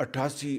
88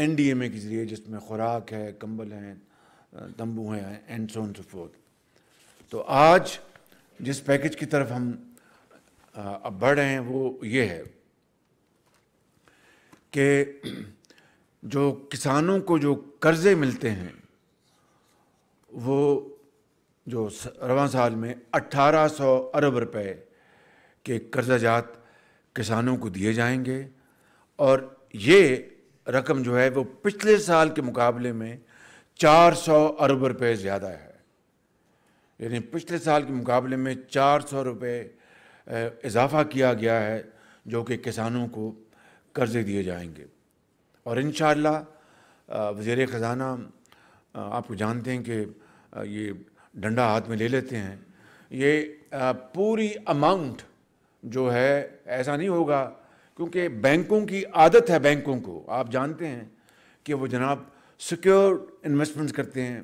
NDMA کے ذریعے، جس میں خوراک ہے، کمبل ہیں، تمبو ہیں، and so on so forth. تو آج جس پیکج کی طرف ہم اب بڑھ رہے ہیں وہ یہ ہے کہ جو کسانوں کو جو قرضے ملتے ہیں وہ جو رواں سال میں 1800 ارب روپے کے قرضہ جات کسانوں کو دیے جائیں گے، اور یہ رقم جو ہے وہ پچھلے سال کے مقابلے میں 400 ارب روپے زیادہ ہے، یعنی پچھلے سال کے مقابلے میں 400 روپے اضافہ کیا گیا ہے جو کہ کسانوں کو قرضے دیے جائیں گے۔ اور انشاءاللہ وزیر خزانہ آپ کو جانتے ہیں کہ یہ ڈنڈا ہاتھ میں لے لیتے ہیں، یہ پوری اماؤنٹ جو ہے ایسا نہیں ہوگا، کیونکہ بینکوں کی عادت ہے، بینکوں کو آپ جانتے ہیں کہ وہ جناب سیکیور انویسٹمنٹس کرتے ہیں،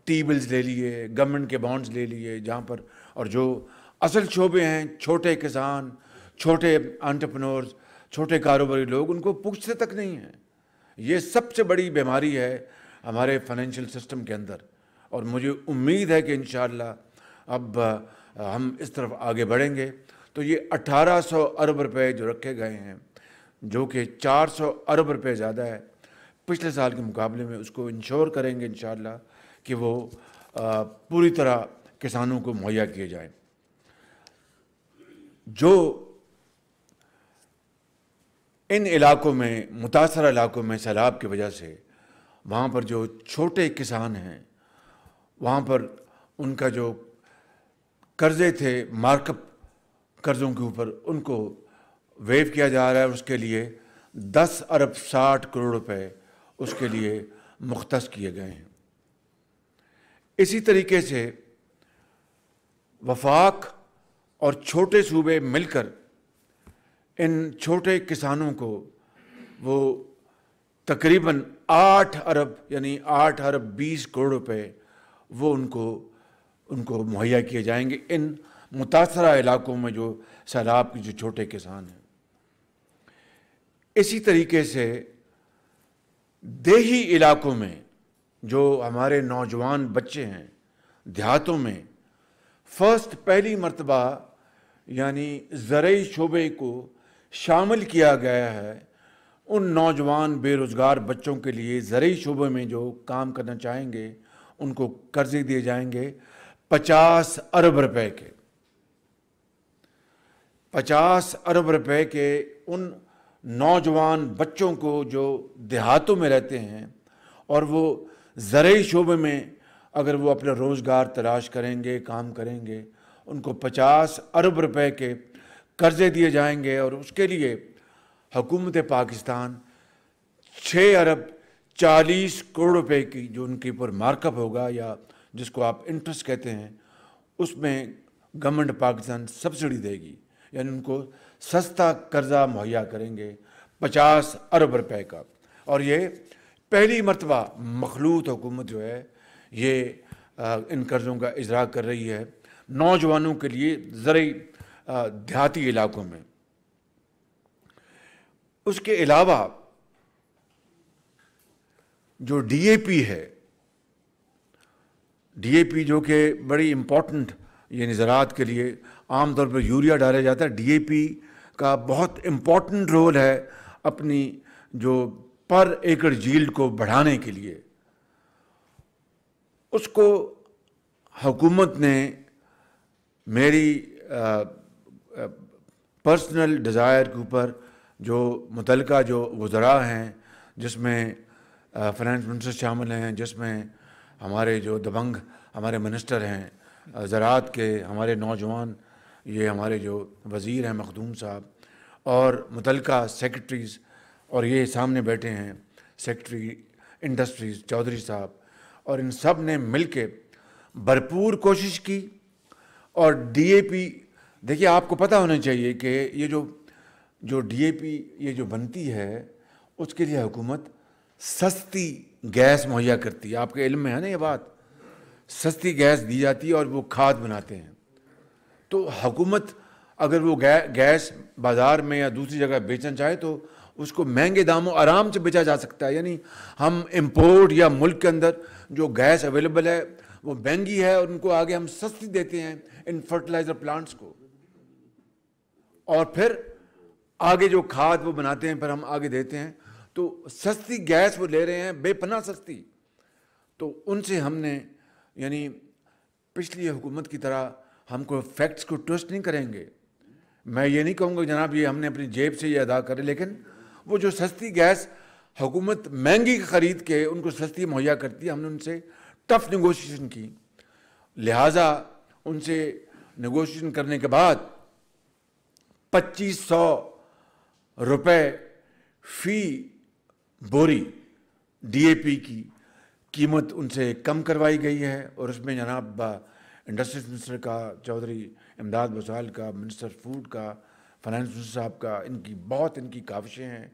ٹی بلز لے لیے، گورنمنٹ کے بانڈز لے لیے، جہاں پر اور جو اصل شعبے ہیں چھوٹے کسان، چھوٹے انٹرپرینورز، چھوٹے کاروباری لوگ، ان کو پوچھتے تک نہیں ہیں۔ یہ سب سے بڑی بیماری ہے ہمارے فائنینشیل سسٹم کے اندر، اور مجھے امید ہے کہ انشاءاللہ اب ہم اس طرف آگے بڑھیں گے۔ تو یہ 1800 ارب روپے جو رکھے گئے ہیں، جو کہ 400 ارب روپے زیادہ ہے پچھلے سال کے مقابلے میں، اس کو انشور کریں گے انشاءاللہ کہ وہ پوری طرح کسانوں کو مہیا کیے جائیں۔ جو ان علاقوں میں، متاثرہ علاقوں میں سیلاب کی وجہ سے وہاں پر جو چھوٹے کسان ہیں، وہاں پر ان کا جو قرضے تھے مارک اپ قرضوں کے اوپر، ان کو ویو کیا جا رہا ہے، اس کے لیے 10 ارب 60 کروڑ روپے اس کے لیے مختص کیے گئے ہیں۔ اسی طریقے سے وفاق اور چھوٹے صوبے مل کر ان چھوٹے کسانوں کو وہ تقریباً 8 ارب یعنی 8 ارب 20 کروڑ روپے وہ ان کو مہیا کیے جائیں گے ان متاثرہ علاقوں میں جو سیلاب کے جو چھوٹے کسان ہیں۔ اسی طریقے سے دیہی علاقوں میں جو ہمارے نوجوان بچے ہیں، دیہاتوں میں پہلی مرتبہ یعنی زرعی شعبے کو شامل کیا گیا ہے۔ ان نوجوان بے روزگار بچوں کے لیے زرعی شعبے میں جو کام کرنا چاہیں گے ان کو قرضے دیے جائیں گے 50 ارب روپے کے، 50 ارب روپے کے ان نوجوان بچوں کو جو دیہاتوں میں رہتے ہیں اور وہ زرعی شعبے میں اگر وہ اپنا روزگار تلاش کریں گے، کام کریں گے، ان کو 50 ارب روپے کے قرضے دیے جائیں گے، اور اس کے لیے حکومت پاکستان 6 ارب 40 کروڑ روپے کی جو ان کے اوپر مارک اپ ہوگا، یا جس کو آپ انٹرسٹ کہتے ہیں، اس میں گورنمنٹ پاکستان سبسڈی دے گی، یعنی ان کو سستا قرضہ مہیا کریں گے 50 ارب روپے کا۔ اور یہ پہلی مرتبہ مخلوط حکومت جو ہے یہ ان قرضوں کا اجرا کر رہی ہے نوجوانوں کے لیے زرعی دیہاتی علاقوں میں۔ اس کے علاوہ جو ڈی اے پی ہے، ڈی اے پی جو کہ بڑی امپورٹنٹ یعنی زراعت کے لیے عام طور پر یوریا ڈالا جاتا ہے، ڈی اے پی کا بہت امپورٹنٹ رول ہے اپنی جو پر ایکڑ جیلڈ کو بڑھانے کے لیے۔ اس کو حکومت نے میری پرسنل ڈیزائر کے اوپر جو متعلقہ جو وزراء ہیں، جس میں فائنانس منسٹر شامل ہیں، جس میں ہمارے جو دبنگ ہمارے منسٹر ہیں زراعت کے، ہمارے نوجوان یہ ہمارے جو وزیر ہیں مخدوم صاحب، اور متعلقہ سیکرٹریز، اور یہ سامنے بیٹھے ہیں سیکرٹری انڈسٹریز چودھری صاحب، اور ان سب نے مل کے بھرپور کوشش کی۔ اور ڈی اے پی دیکھیے، آپ کو پتہ ہونا چاہیے کہ یہ جو ڈی اے پی یہ جو بنتی ہے اس کے لیے حکومت سستی گیس مہیا کرتی ہے۔ آپ کے علم میں ہے نا یہ بات، سستی گیس دی جاتی ہے اور وہ کھاد بناتے ہیں۔ تو حکومت اگر وہ گیس بازار میں یا دوسری جگہ بیچنا چاہے تو اس کو مہنگے داموں آرام سے بیچا جا سکتا ہے. یعنی ہم امپورٹ یا ملک کے اندر جو گیس اویلیبل ہے وہ مہنگی ہے اور ان کو آگے ہم سستی دیتے ہیں ان فرٹیلائزر پلانٹس کو, اور پھر آگے جو کھاد وہ بناتے ہیں پھر ہم آگے دیتے ہیں. تو سستی گیس وہ لے رہے ہیں, بے پناہ سستی. تو ان سے ہم نے یعنی پچھلی حکومت کی طرح ہم کو فیکٹس کو ٹوسٹ نہیں کریں گے. میں یہ نہیں کہوں گا جناب یہ ہم نے اپنی جیب سے یہ ادا کرے, لیکن وہ جو سستی گیس حکومت مہنگی خرید کے ان کو سستی مہیا کرتی ہے, ہم نے ان سے ٹف نیگوشیشن کی. لہٰذا ان سے نیگوشیشن کرنے کے بعد 2500 روپے فی بوری ڈی اے پی کی قیمت ان سے کم کروائی گئی ہے. اور اس میں جناب انڈسٹریز منسٹر کا, چودھری امداد بسال کا, منسٹر فوڈ کا, فائنانس منسٹر صاحب کا, ان کی کاوشیں ہیں,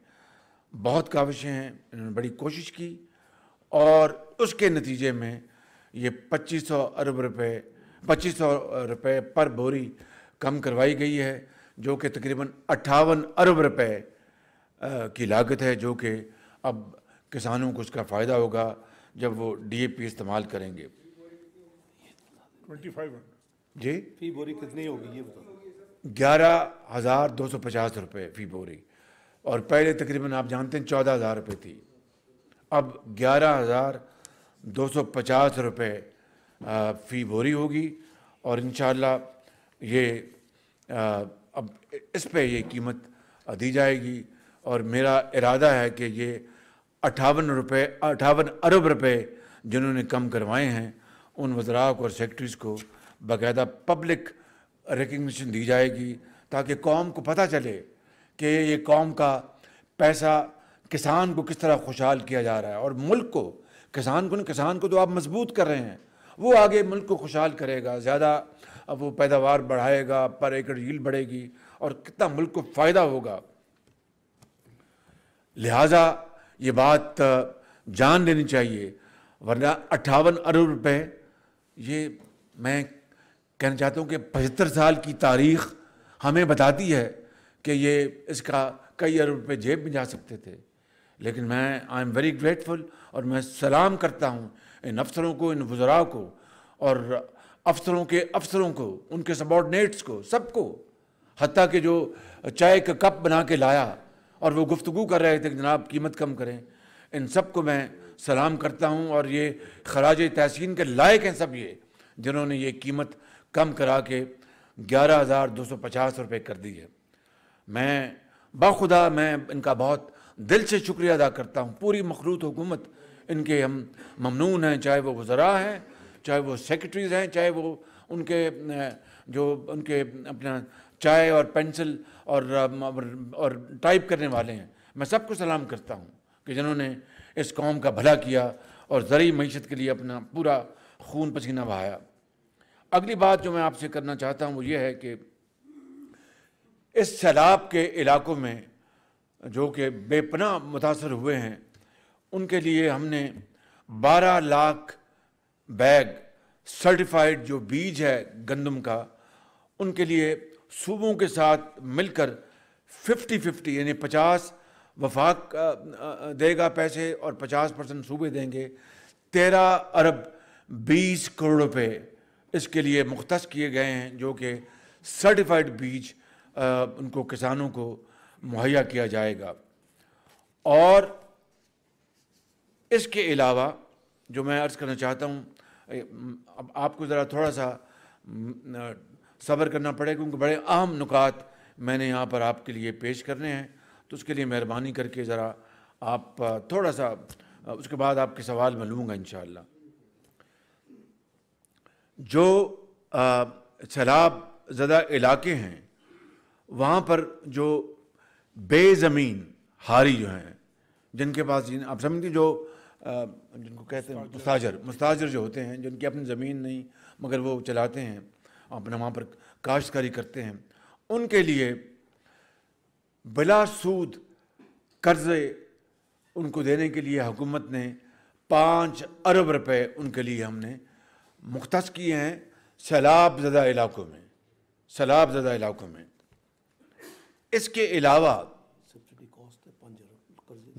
بہت کاوشیں ہیں. انہوں نے بڑی کوشش کی اور اس کے نتیجے میں یہ 2500 روپے پر بوری کم کروائی گئی ہے, جو کہ تقریباً 58 ارب روپے کی لاگت ہے, جو کہ اب کسانوں کو اس کا فائدہ ہوگا جب وہ ڈی اے پی استعمال کریں گے. 2500 جی فی بوری کتنی ہوگی یہ بتاؤ. 11,250 روپے فی بوری, اور پہلے تقریباً آپ جانتے ہیں 14,000 روپے تھی, اب 11,250 روپے فی بوری ہوگی. اور انشاءاللہ یہ اب اس پہ یہ قیمت دی جائے گی, اور میرا ارادہ ہے کہ یہ 58 ارب روپے جنہوں نے کم کروائے ہیں ان وزراء کو اور سیکٹریز کو باقاعدہ پبلک ریکگنیشن دی جائے گی, تاکہ قوم کو پتہ چلے کہ یہ قوم کا پیسہ کسان کو کس طرح خوشحال کیا جا رہا ہے. اور ملک کو, کسان کو تو آپ مضبوط کر رہے ہیں, وہ آگے ملک کو خوشحال کرے گا, زیادہ اب وہ پیداوار بڑھائے گا, پر ایکڑ ییلڈ بڑھے گی, اور کتنا ملک کو فائدہ ہوگا. لہٰذا یہ بات جان لینی چاہیے, ورنہ 58 ارب روپے, یہ میں کہنا چاہتا ہوں کہ 75 سال کی تاریخ ہمیں بتاتی ہے کہ یہ اس کا کئی ارب روپے جیب میں جا سکتے تھے. لیکن میں آئی ایم ویری گریٹفل, اور میں سلام کرتا ہوں ان افسروں کو, ان وزراء کو, اور افسروں کو, ان کے سبارڈینیٹس کو, سب کو, حتیٰ کہ جو چائے کا کپ بنا کے لایا اور وہ گفتگو کر رہے تھے کہ جناب قیمت کم کریں, ان سب کو میں سلام کرتا ہوں. اور یہ خراج تحسین کے لائق ہیں سب یہ, جنہوں نے یہ قیمت کم کرا کے 11,250 روپے کر دی ہے. میں باخدا میں ان کا بہت دل سے شکریہ ادا کرتا ہوں. پوری مخلوط حکومت ان کے ہم ممنون ہیں, چاہے وہ وزراء ہیں, چاہے وہ سیکرٹریز ہیں, چاہے وہ ان کے اپنا چائے اور پینسل اور ٹائپ کرنے والے ہیں. میں سب کو سلام کرتا ہوں کہ جنہوں نے اس قوم کا بھلا کیا اور زرعی معیشت کے لیے اپنا پورا خون پسینہ بہایا. اگلی بات جو میں آپ سے کرنا چاہتا ہوں وہ یہ ہے کہ اس سیلاب کے علاقوں میں جو کہ بے پناہ متاثر ہوئے ہیں, ان کے لیے ہم نے 12 لاکھ بیگ سرٹیفائیڈ جو بیج ہے گندم کا, ان کے لیے صوبوں کے ساتھ مل کر 50-50 یعنی 50 وفاق دے گا پیسے اور 50% صوبے دیں گے. 13 ارب 20 کروڑ روپے اس کے لیے مختص کیے گئے ہیں, جو کہ سرٹیفائیڈ بیج ان کو کسانوں کو مہیا کیا جائے گا. اور اس کے علاوہ جو میں عرض کرنا چاہتا ہوں, اب آپ کو ذرا تھوڑا سا صبر کرنا پڑے کیونکہ بڑے اہم نکات میں نے یہاں پر آپ کے لیے پیش کرنے ہیں, تو اس کے لیے مہربانی کر کے ذرا آپ تھوڑا سا, اس کے بعد آپ کے سوال میں لوں گا انشاءاللہ. جو سیلاب زدہ علاقے ہیں وہاں پر جو بے زمین ہاری جو ہیں, جن کے پاس آپ سمجھتے جو جن کو کہتے ہیں مستاجر جو ہوتے ہیں, جن کی اپنی زمین نہیں مگر وہ چلاتے ہیں, اپنا وہاں پر کاشتکاری کرتے ہیں, ان کے لیے بلا سود قرضے ان کو دینے کے لیے حکومت نے 5 ارب روپے ان کے لیے ہم نے مختص کیے ہیں سیلاب زدہ علاقوں میں. اس کے علاوہ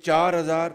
4000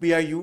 PIU,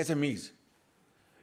SMEs,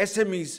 SMEs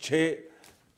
6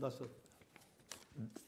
10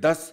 10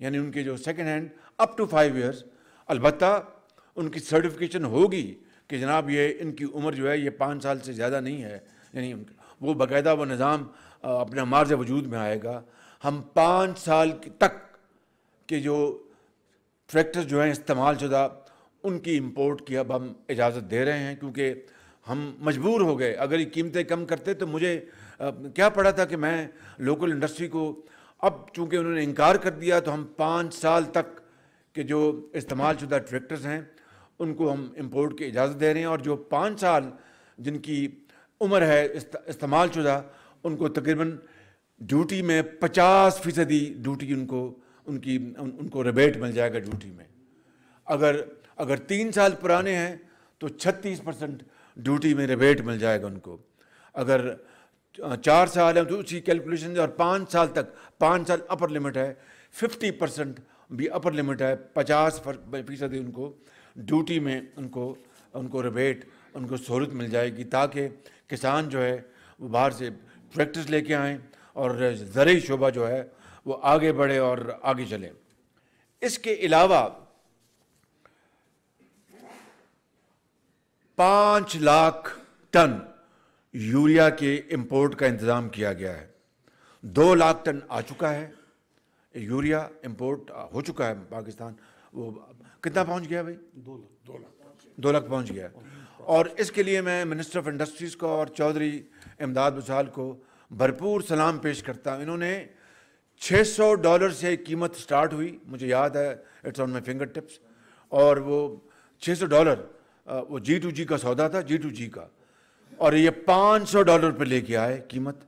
یعنی ان کے جو second hand up to 5 years, البتہ ان کی سرٹیفکیشن ہوگی کہ جناب یہ ان کی عمر جو ہے یہ 5 سال سے زیادہ نہیں ہے، یعنی وہ باقاعدہ وہ نظام اپنا مارز وجود میں آئے گا۔ ہم 5 سال تک کے جو ٹریکٹر جو ہیں استعمال شدہ ان کی امپورٹ کی اب ہم اجازت دے رہے ہیں، کیونکہ ہم مجبور ہو گئے۔ اگر یہ قیمتیں کم کرتے تو مجھے کیا پڑا تھا کہ میں لوکل انڈسٹری کو، اب چونکہ انہوں نے انکار کر دیا تو ہم 5 سال تک کے جو استعمال شدہ ٹریکٹرز ہیں ان کو ہم امپورٹ کی اجازت دے رہے ہیں، اور جو 5 سال جن کی عمر ہے استعمال شدہ ان کو تقریباً ڈیوٹی میں 50% ڈیوٹی ان کو ریبیٹ مل جائے گا ڈیوٹی میں۔ اگر 3 سال پرانے ہیں تو 36% ڈیوٹی میں ریبیٹ مل جائے گا ان کو، اگر 4 سال ہیں تو اسی کیلکولیشن سے، اور 5 سال تک 5 سال اپر لمٹ ہے، 50% بھی اپر لمٹ ہے، 50% ان کو ڈیوٹی میں ان کو ریبیٹ، ان کو سہولت مل جائے گی، تاکہ کسان جو ہے وہ باہر سے ٹریکٹرز لے کے آئیں اور زرعی شعبہ جو ہے وہ آگے بڑھے اور آگے چلے۔ اس کے علاوہ 5 لاکھ ٹن یوریا کے امپورٹ کا انتظام کیا گیا ہے۔ 2 لاکھ ٹن آ چکا ہے، یوریا امپورٹ ہو چکا ہے پاکستان۔ وہ کتنا پہنچ گیا بھائی؟ 2 لاکھ پہنچ گیا۔ اور اس کے لیے میں منسٹر آف انڈسٹریز کو اور چودھری امداد بسال کو بھرپور سلام پیش کرتا ہوں۔ انہوں نے $600 سے قیمت سٹارٹ ہوئی، مجھے یاد ہے، it's on my finger tips, اور وہ $600 وہ G2G کا سودا تھا، G2G کا، اور یہ $500 پہ لے کے آئے قیمت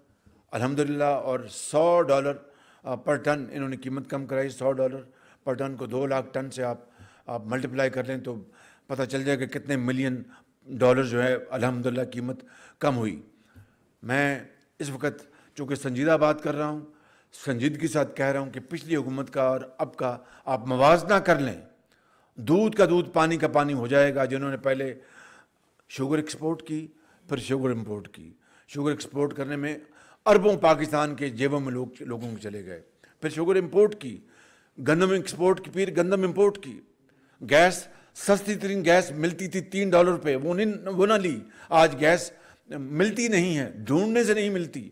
الحمدللہ، اور $100 پر ٹن انہوں نے قیمت کم کرائی۔ $100 پر ٹن کو 2 لاکھ ٹن سے آپ ملٹیپلائی کر لیں تو پتہ چل جائے کہ کتنے ملین ڈالر جو ہے الحمدللہ قیمت کم ہوئی۔ میں اس وقت چونکہ سنجیدہ بات کر رہا ہوں، سنجیدگی ساتھ کہہ رہا ہوں کہ پچھلی حکومت کا اور اب کا آپ موازنہ کر لیں، دودھ کا دودھ پانی کا پانی ہو جائے گا۔ جنہوں نے پہلے شوگر ایکسپورٹ کی، پھر شوگر امپورٹ کی، شوگر ایکسپورٹ کرنے میں اربوں پاکستان کے جیبوں میں لوگوں کو چلے گئے، پھر شوگر امپورٹ کی، گندم ایکسپورٹ کی، پھر گندم امپورٹ کی، گیس سستی ترین گیس ملتی تھی $3 پہ، وہ نہ لی، آج گیس ملتی نہیں ہے، ڈھونڈنے سے نہیں ملتی۔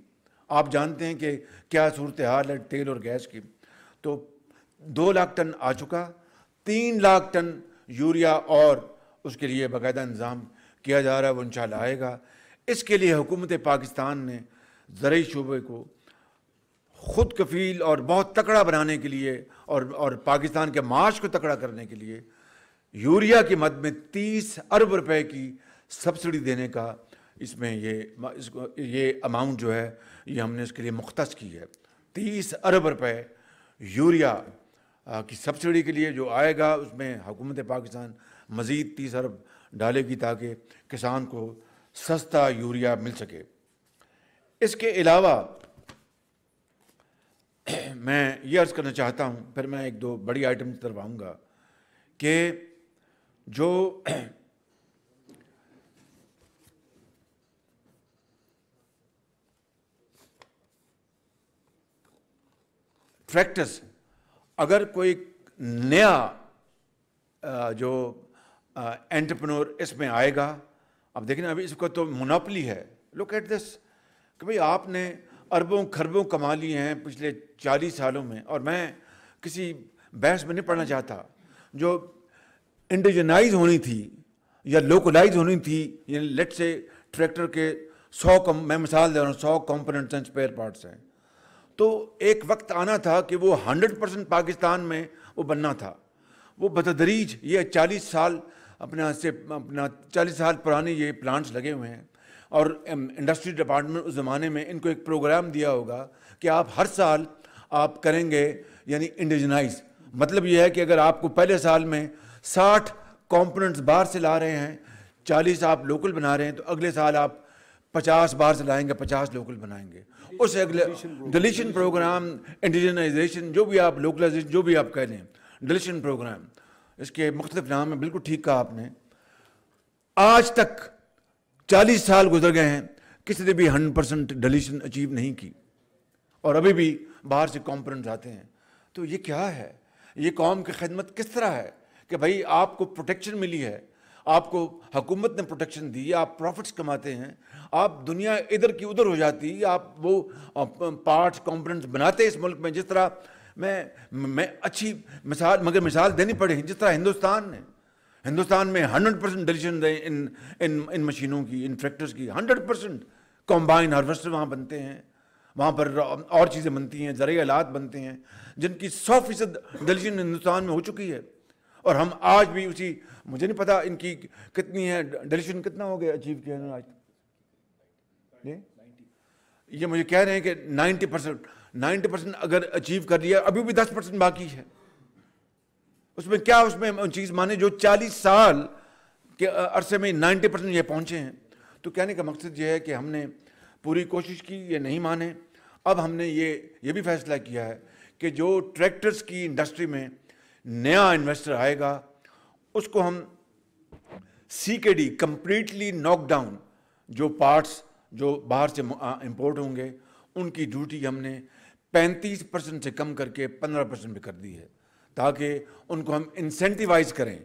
آپ جانتے ہیں کہ کیا صورتحال ہے تیل اور گیس کی۔ تو 2 لاکھ ٹن آ چکا، 3 لاکھ ٹن یوریا اور اس کے لیے باقاعدہ انتظام کیا جا رہا ہے، وہ انشاءاللہ آئے گا۔ اس کے لیے حکومت پاکستان نے زرعی شعبے کو خود کفیل اور بہت تکڑا بنانے کے لیے اور پاکستان کے معاش کو تکڑا کرنے کے لیے یوریا کی مد میں 30 ارب روپے کی سبسڈی دینے کا اس میں یہ اماؤنٹ جو ہے یہ ہم نے اس کے لیے مختص کی ہے۔ 30 ارب روپے یوریا کی سبسڈی کے لیے جو آئے گا، اس میں حکومت پاکستان مزید 30 ارب ڈالے گی تاکہ کسان کو سستا یوریا مل سکے۔ اس کے علاوہ میں یہ عرض کرنا چاہتا ہوں، پھر میں 1-2 بڑی آئٹم کی طرف آؤں گا، کہ جو ٹریکٹرز، اگر کوئی نیا جو انٹرپرنور اس میں آئے گا، اب دیکھیں ابھی اس کو تو مونوپلی ہے، لک ایٹ دس، کہ بھئی آپ نے اربوں خربوں کما لیے ہیں پچھلے 40 سالوں میں، اور میں کسی بحث میں نہیں پڑھنا چاہتا، جو انڈیجنائز ہونی تھی یا لوکلائز ہونی تھی، یعنی لیٹ سے ٹریکٹر کے 100 میں مثال دے رہا ہوں 100 کمپوننٹس ہیں، اسپیئر پارٹس ہیں، تو ایک وقت آنا تھا کہ وہ 100% پاکستان میں وہ بننا تھا۔ وہ بتدریج یہ 40 سال اپنا 40 سال پرانے یہ پلانٹس لگے ہوئے ہیں، اور انڈسٹری ڈپارٹمنٹ اس زمانے میں ان کو ایک پروگرام دیا ہوگا کہ آپ ہر سال آپ کریں گے، یعنی انڈیجنائز، مطلب یہ ہے کہ اگر آپ کو پہلے سال میں 60 کمپوننٹس باہر سے لا رہے ہیں، 40 آپ لوکل بنا رہے ہیں، تو اگلے سال آپ 50 باہر سے لائیں گے، 50 لوکل بنائیں گے۔ اس سے اگلے ڈلیشن پروگرام، انڈیجنائزیشن، جو بھی آپ لوکلائزیشن جو بھی آپ کہہ لیں، ڈلیشن پروگرام، اس کے مختلف نام ہیں، بالکل ٹھیک کہا آپ نے۔ آج تک 40 سال گزر گئے ہیں، کسی نے بھی 100% ڈلیشن اچیو نہیں کی، اور ابھی بھی باہر سے کمپوننٹس آتے ہیں۔ تو یہ کیا ہے؟ یہ قوم کی خدمت کس طرح ہے کہ بھائی آپ کو پروٹیکشن ملی ہے, آپ کو حکومت نے پروٹیکشن دی, آپ پروفٹس کماتے ہیں, آپ دنیا ادھر کی ادھر ہو جاتی, آپ وہ پارٹس کمپوننٹس بناتے اس ملک میں. جس طرح میں اچھی مثال مگر مثال دینی پڑے, جس طرح ہندوستان میں 100% ڈیلیشن ان مشینوں کی, ان ٹریکٹرز کی 100% کمبائن ہارویسٹر وہاں بنتے ہیں, وہاں پر اور چیزیں بنتی ہیں, زرعی آلات بنتے ہیں جن کی 100% ڈیلیشن ہندوستان میں ہو چکی ہے. اور ہم آج بھی اسی, مجھے نہیں پتا ان کی کتنی ہے ڈیلیشن, کتنا ہو گیا اچیو کیا ہے آج, یہ مجھے کہہ رہے ہیں کہ 90% اگر اچیو کر لیا, ابھی بھی 10% باقی ہے. اس میں کیا, اس میں چیز مانے جو 40 سال کے عرصے میں 90% یہ پہنچے ہیں. تو کہنے کا مقصد یہ ہے کہ ہم نے پوری کوشش کی, یہ نہیں مانے. اب ہم نے یہ بھی فیصلہ کیا ہے کہ جو ٹریکٹرز کی انڈسٹری میں نیا انویسٹر آئے گا اس کو ہم CKD کمپلیٹلی ناک ڈاؤن, جو پارٹس جو باہر سے امپورٹ ہوں گے ان کی ڈیوٹی ہم نے 35% سے کم کر کے 15% پہ کر دی ہے, تاکہ ان کو ہم انسینٹیوائز کریں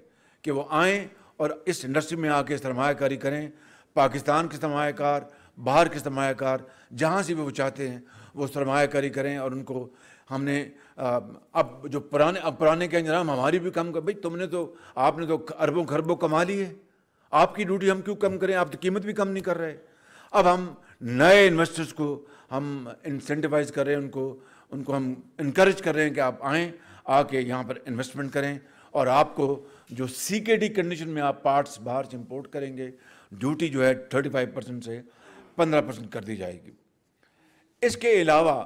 کہ وہ آئیں اور اس انڈسٹری میں آ کے سرمایہ کاری کریں. پاکستان کے سرمایہ کار, باہر کے سرمایہ کار, جہاں سے بھی وہ چاہتے ہیں وہ سرمایہ کاری کریں. اور ان کو ہم نے اب جو پرانے کے انجام ہماری بھی کم کر, بھائی آپ نے تو اربوں خربوں کما لی ہے, آپ کی ڈیوٹی ہم کیوں کم کریں, آپ تو قیمت بھی کم نہیں کر رہے. اب ہم نئے انویسٹرز کو ہم انسینٹیوائز کر رہے ہیں, ان کو ہم انکریج کر رہے ہیں کہ آپ آئیں, آ کے یہاں پر انویسٹمنٹ کریں, اور آپ کو جو CKD کنڈیشن میں آپ پارٹس باہر سے امپورٹ کریں گے ڈیوٹی جو ہے 35% سے 15% کر دی جائے گی. اس کے علاوہ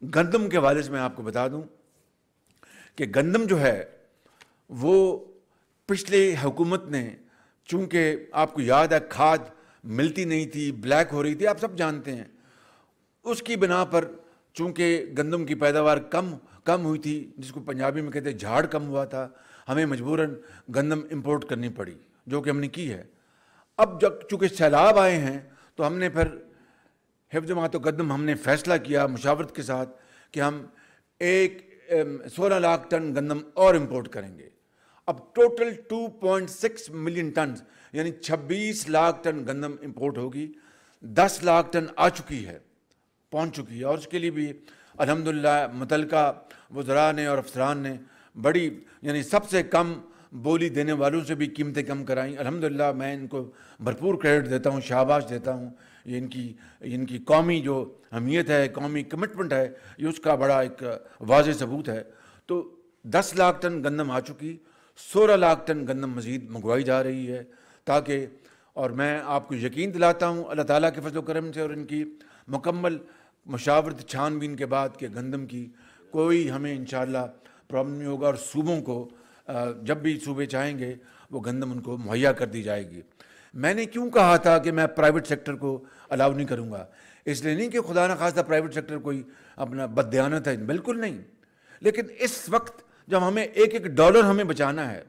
گندم کے حوالے سے میں آپ کو بتا دوں کہ گندم جو ہے وہ پچھلے حکومت نے, چونکہ آپ کو یاد ہے کھاد ملتی نہیں تھی, بلیک ہو رہی تھی, آپ سب جانتے ہیں, اس کی بنا پر چونکہ گندم کی پیداوار کم ہوئی تھی, جس کو پنجابی میں کہتے ہیں جھاڑ کم ہوا تھا, ہمیں مجبوراً گندم امپورٹ کرنی پڑی, جو کہ ہم نے کی ہے. اب جب چونکہ سیلاب آئے ہیں تو ہم نے پھر حفظ جماعت و گندم ہم نے فیصلہ کیا مشاورت کے ساتھ کہ ہم 16 لاکھ ٹن گندم اور امپورٹ کریں گے. اب ٹوٹل 2.6 ملین ٹنز یعنی 26 لاکھ ٹن گندم امپورٹ ہوگی. 10 لاکھ ٹن آ چکی ہے, پہنچ چکی ہے, اور اس کے لیے بھی الحمدللہ متعلقہ وزراء نے اور افسران نے بڑی, یعنی سب سے کم بولی دینے والوں سے بھی قیمتیں کم کرائیں. الحمدللہ میں ان کو بھرپور کریڈٹ دیتا ہوں, شاباش دیتا ہوں. یہ ان کی قومی جو اہمیت ہے, قومی کمٹمنٹ ہے, یہ اس کا بڑا ایک واضح ثبوت ہے. تو 10 لاکھ ٹن گندم آ چکی, 16 لاکھ ٹن گندم مزید منگوائی جا رہی ہے, تاکہ, اور میں آپ کو یقین دلاتا ہوں اللہ تعالیٰ کے فضل و کرم سے اور ان کی مکمل مشاورت چھان بین کے بعد کہ گندم کی کوئی ہمیں انشاءاللہ پرابلم نہیں ہوگا, اور صوبوں کو جب بھی صوبے چاہیں گے وہ گندم ان کو مہیا کر دی جائے گی. میں نے کیوں کہا تھا کہ میں پرائیویٹ سیکٹر کو الاؤ نہیں کروں گا, اس لیے نہیں کہ خدا نہ خواستہ پرائیویٹ سیکٹر کوئی اپنا بددیانت ہے, بالکل نہیں, لیکن اس وقت جب ہمیں ایک ڈالر ہمیں بچانا ہے,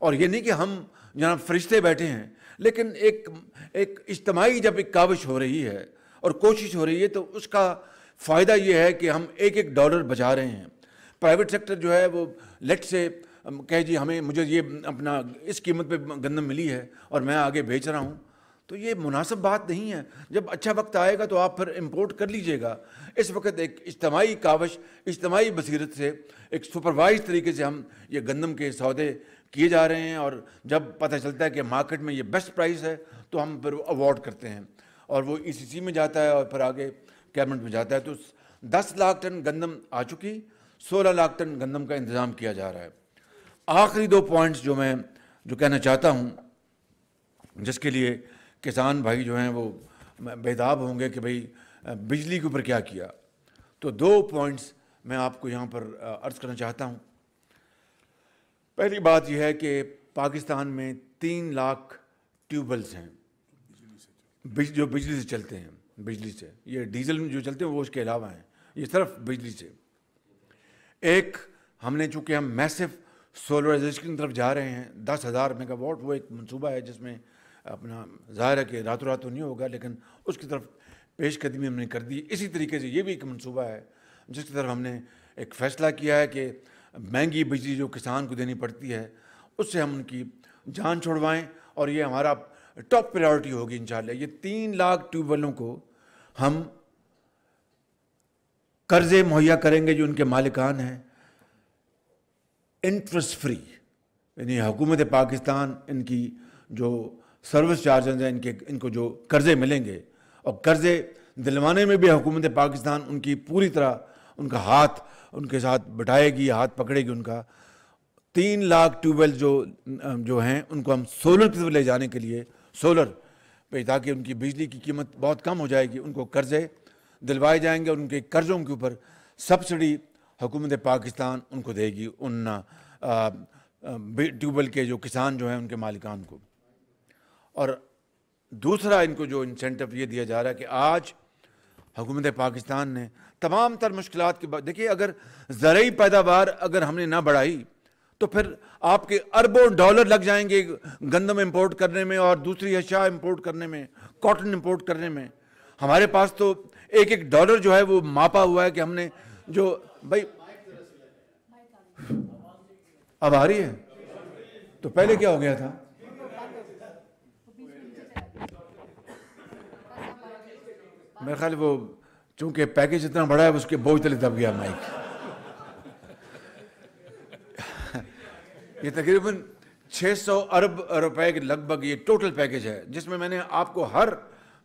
اور یہ نہیں کہ ہم جناب فرشتے بیٹھے ہیں, لیکن ایک اجتماعی جب ایک کاوش ہو رہی ہے اور کوشش ہو رہی ہے تو اس کا فائدہ یہ ہے کہ ہم ایک ڈالر بچا رہے ہیں. پرائیویٹ سیکٹر جو ہے وہ لیٹ سے کہے جی مجھے یہ اپنا اس قیمت پہ گندم ملی ہے اور میں آگے بیچ رہا ہوں, تو یہ مناسب بات نہیں ہے. جب اچھا وقت آئے گا تو آپ پھر امپورٹ کر لیجئے گا. اس وقت ایک اجتماعی کاوش, اجتماعی بصیرت سے ایک سپروائز طریقے سے ہم یہ گندم کے سودے کیے جا رہے ہیں, اور جب پتہ چلتا ہے کہ مارکیٹ میں یہ بیسٹ پرائس ہے تو ہم پھر اوارڈ کرتے ہیں, اور وہ ECC میں جاتا ہے اور پھر آگے کیبنٹ میں جاتا ہے. تو 10 لاکھ ٹن گندم آ چکی, 16 لاکھ ٹن گندم کا انتظام کیا جا رہا ہے. آخری 2 پوائنٹس جو کہنا چاہتا ہوں, جس کے لیے کسان بھائی جو ہیں وہ بیداب ہوں گے کہ بھئی بجلی کے اوپر کیا کیا, تو 2 پوائنٹس میں آپ کو یہاں پر عرض کرنا چاہتا ہوں. پہلی بات یہ ہے کہ پاکستان میں 3 لاکھ ٹیوب ویلز ہیں جو بجلی سے چلتے ہیں, بجلی سے, یہ ڈیزل میں جو چلتے ہیں وہ اس کے علاوہ ہیں, یہ صرف بجلی سے. ایک ہم نے چونکہ ہم میسو سولرائزیشن کی طرف جا رہے ہیں, 10,000 میگا واٹ وہ ایک منصوبہ ہے جس میں اپنا ظاہر ہے کہ راتوں رات تو نہیں ہوگا, لیکن اس کی طرف پیش قدمی ہم نے کر دی. اسی طریقے سے یہ بھی ایک منصوبہ ہے جس کی طرف ہم نے ایک فیصلہ کیا ہے کہ مہنگی بجلی جو کسان کو دینی پڑتی ہے اس سے ہم ان کی جان چھڑوائیں، اور یہ ہمارا ٹاپ پریورٹی ہوگی انشاءاللہ۔ یہ 3 لاکھ ٹیوب ویلوں کو ہم قرضے مہیا کریں گے جو ان کے مالکان ہیں، انٹرسٹ فری، یعنی حکومت پاکستان ان کی جو سروس چارجز ہیں ان کو جو قرضے ملیں گے، اور قرضے دلوانے میں بھی حکومت پاکستان ان کی پوری طرح ان کا ہاتھ ان کے ساتھ بٹھائے گی، ہاتھ پکڑے گی ان کا۔ 3 لاکھ ٹیوب ویل جو ہیں ان کو ہم سولر کی طرف لے جانے کے لیے، سولر پہ، تاکہ ان کی بجلی کی قیمت بہت کم ہو جائے گی، ان کو قرضے دلوائے جائیں گے، اور ان کے قرضوں کے اوپر سبسڈی حکومت پاکستان ان کو دے گی، ان ٹیوب ویل کے جو کسان جو ہیں ان کے مالکان کو۔ اور دوسرا ان کو جو انسینٹو یہ دیا جا رہا ہے کہ آج حکومت پاکستان نے تمام تر مشکلات کے بعد، دیکھیے اگر زرعی پیداوار اگر ہم نے نہ بڑھائی تو پھر آپ کے اربوں ڈالر لگ جائیں گے گندم امپورٹ کرنے میں اور دوسری اشیاء امپورٹ کرنے میں، کاٹن امپورٹ کرنے میں۔ ہمارے پاس تو ایک ڈالر جو ہے وہ ماپا ہوا ہے کہ ہم نے جو بھائی اب آ رہی ہے، تو پہلے کیا ہو گیا تھا؟ میرے خیال وہ چونکہ پیکج اتنا بڑا ہے اس کے بوجھ تلے دب گیا مائک۔ یہ تقریباً 600 ارب روپے کے لگ بھگ یہ ٹوٹل پیکج ہے، جس میں نے آپ کو ہر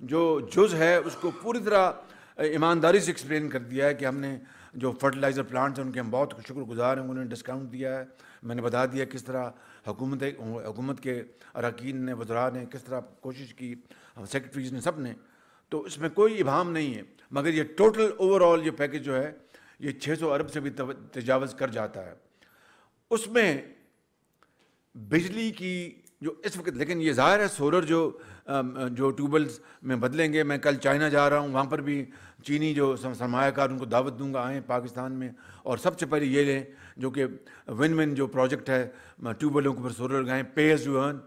جو جز ہے اس کو پوری طرح ایمانداری سے ایکسپلین کر دیا ہے کہ ہم نے جو فرٹیلائزر پلانٹس ہیں ان کے ہم بہت شکر گزار ہیں، انہوں نے ڈسکاؤنٹ دیا ہے۔ میں نے بتا دیا کس طرح حکومت کے اراکین نے، وزراء نے کس طرح کوشش کی، سیکرٹریز نے، سب نے، تو اس میں کوئی ابہام نہیں ہے۔ مگر یہ ٹوٹل اوور آل یہ پیکج جو ہے یہ 600 ارب سے بھی تجاوز کر جاتا ہے۔ اس میں بجلی کی جو اس وقت، لیکن یہ ظاہر ہے سولر جو ٹیوب ویلز میں بدلیں گے۔ میں کل چائنا جا رہا ہوں، وہاں پر بھی چینی جو سرمایہ کار ان کو دعوت دوں گا، آئیں پاکستان میں، اور سب سے پہلے یہ لیں جو کہ ون ون جو پروجیکٹ ہے، ٹیوب ویلوں کے اوپر سولر لگائیں، پے ایز یو ارن۔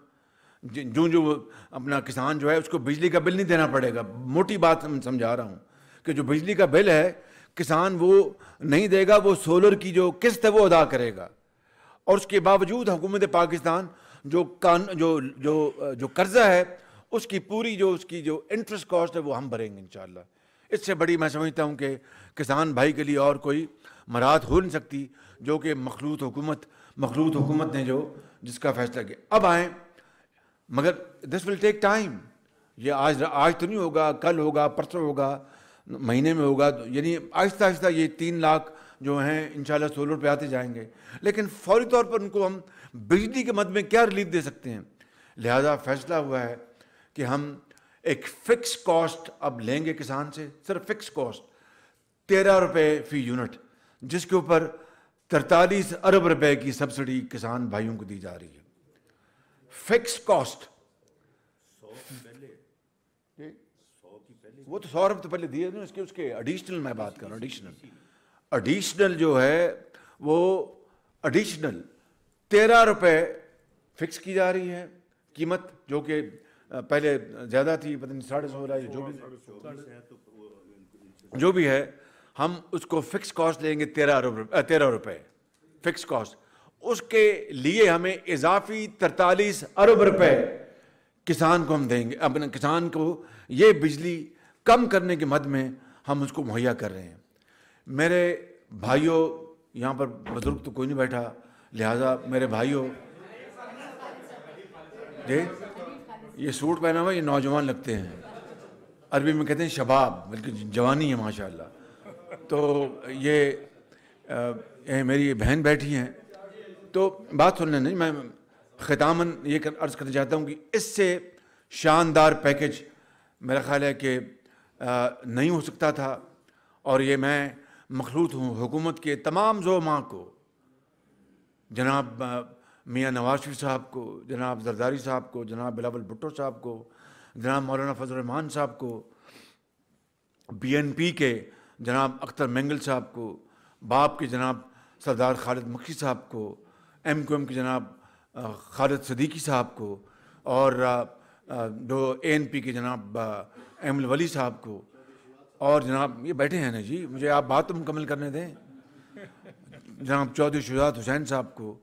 جو اپنا کسان جو ہے اس کو بجلی کا بل نہیں دینا پڑے گا۔ موٹی بات سمجھا رہا ہوں کہ جو بجلی کا بل ہے کسان وہ نہیں دے گا، وہ سولر کی جو قسط ہے وہ ادا کرے گا۔ اور اس کے باوجود حکومت پاکستان جو قرضہ ہے اس کی پوری اس کی جو انٹرسٹ کاسٹ ہے وہ ہم بھریں گے انشاءاللہ۔ اس سے بڑی میں سمجھتا ہوں کہ کسان بھائی کے لیے اور کوئی مراحت ہو نہیں سکتی جو کہ مخلوط حکومت نے جس کا فیصلہ کیا۔ اب آئیں، مگر دس ول ٹیک ٹائم۔ یہ آج تو نہیں ہوگا، کل ہوگا، پرسوں ہوگا، مہینے میں ہوگا، یعنی آہستہ آہستہ یہ 3 لاکھ جو ہیں انشاءاللہ سولر پہ آتے جائیں گے۔ لیکن فوری طور پر ان کو ہم بجلی کے مد میں کیا ریلیف دے سکتے ہیں؟ لہذا فیصلہ ہوا ہے کہ ہم ایک فکس کاسٹ اب لیں گے کسان سے، صرف فکس کاسٹ 13 روپے فی یونٹ، جس کے اوپر 43 ارب روپے کی سبسڈی کسان بھائیوں کو دی جا رہی ہے۔ فکس کاسٹ، وہ تو 100 ارب تو پہلے دیے نا، اس کے ایڈیشنل میں بات کر رہا ہوں۔ ایڈیشنل جو ہے وہ ایڈیشنل 13 روپے فکس کی جا رہی ہے قیمت، جو کہ پہلے زیادہ تھی، پتہ نہیں 150 رہا ہے، جو بھی ہے، ہم اس کو فکس کاسٹ لیں گے 13 روپے فکس کاسٹ۔ اس کے لیے ہمیں اضافی 43 ارب روپے کسان کو ہم دیں گے، اپنے کسان کو یہ بجلی کم کرنے کے مد میں ہم اس کو مہیا کر رہے ہیں۔ میرے بھائیوں، یہاں پر بزرگ تو کوئی نہیں بیٹھا، لہٰذا میرے بھائیوں، یہ سوٹ پہنا ہوا یہ نوجوان لگتے ہیں، عربی میں کہتے ہیں شباب، بلکہ جوانی ہے ماشاءاللہ۔ تو یہ میری بہن بیٹھی ہیں، تو بات سننے نہیں، میں ختاماً یہ عرض کرنا چاہتا ہوں کہ اس سے شاندار پیکج میرا خیال ہے کہ نہیں ہو سکتا تھا، اور یہ میں مخلوط ہوں حکومت کے تمام زعماء کو، جناب میاں نواز شریف صاحب کو، جناب زرداری صاحب کو، جناب بلاول بھٹو صاحب کو، جناب مولانا فضل الرحمان صاحب کو، BNP کے جناب اختر مینگل صاحب کو، باپ کے جناب سردار خالد مکھی صاحب کو، MQM کے جناب خالد صدیقی صاحب کو، اور جو ANP کے جناب ایمل ولی صاحب کو، اور جناب یہ بیٹھے ہیں نا جی، مجھے آپ بات تو مکمل کرنے دیں، جناب چودھری شجاعت حسین صاحب کو،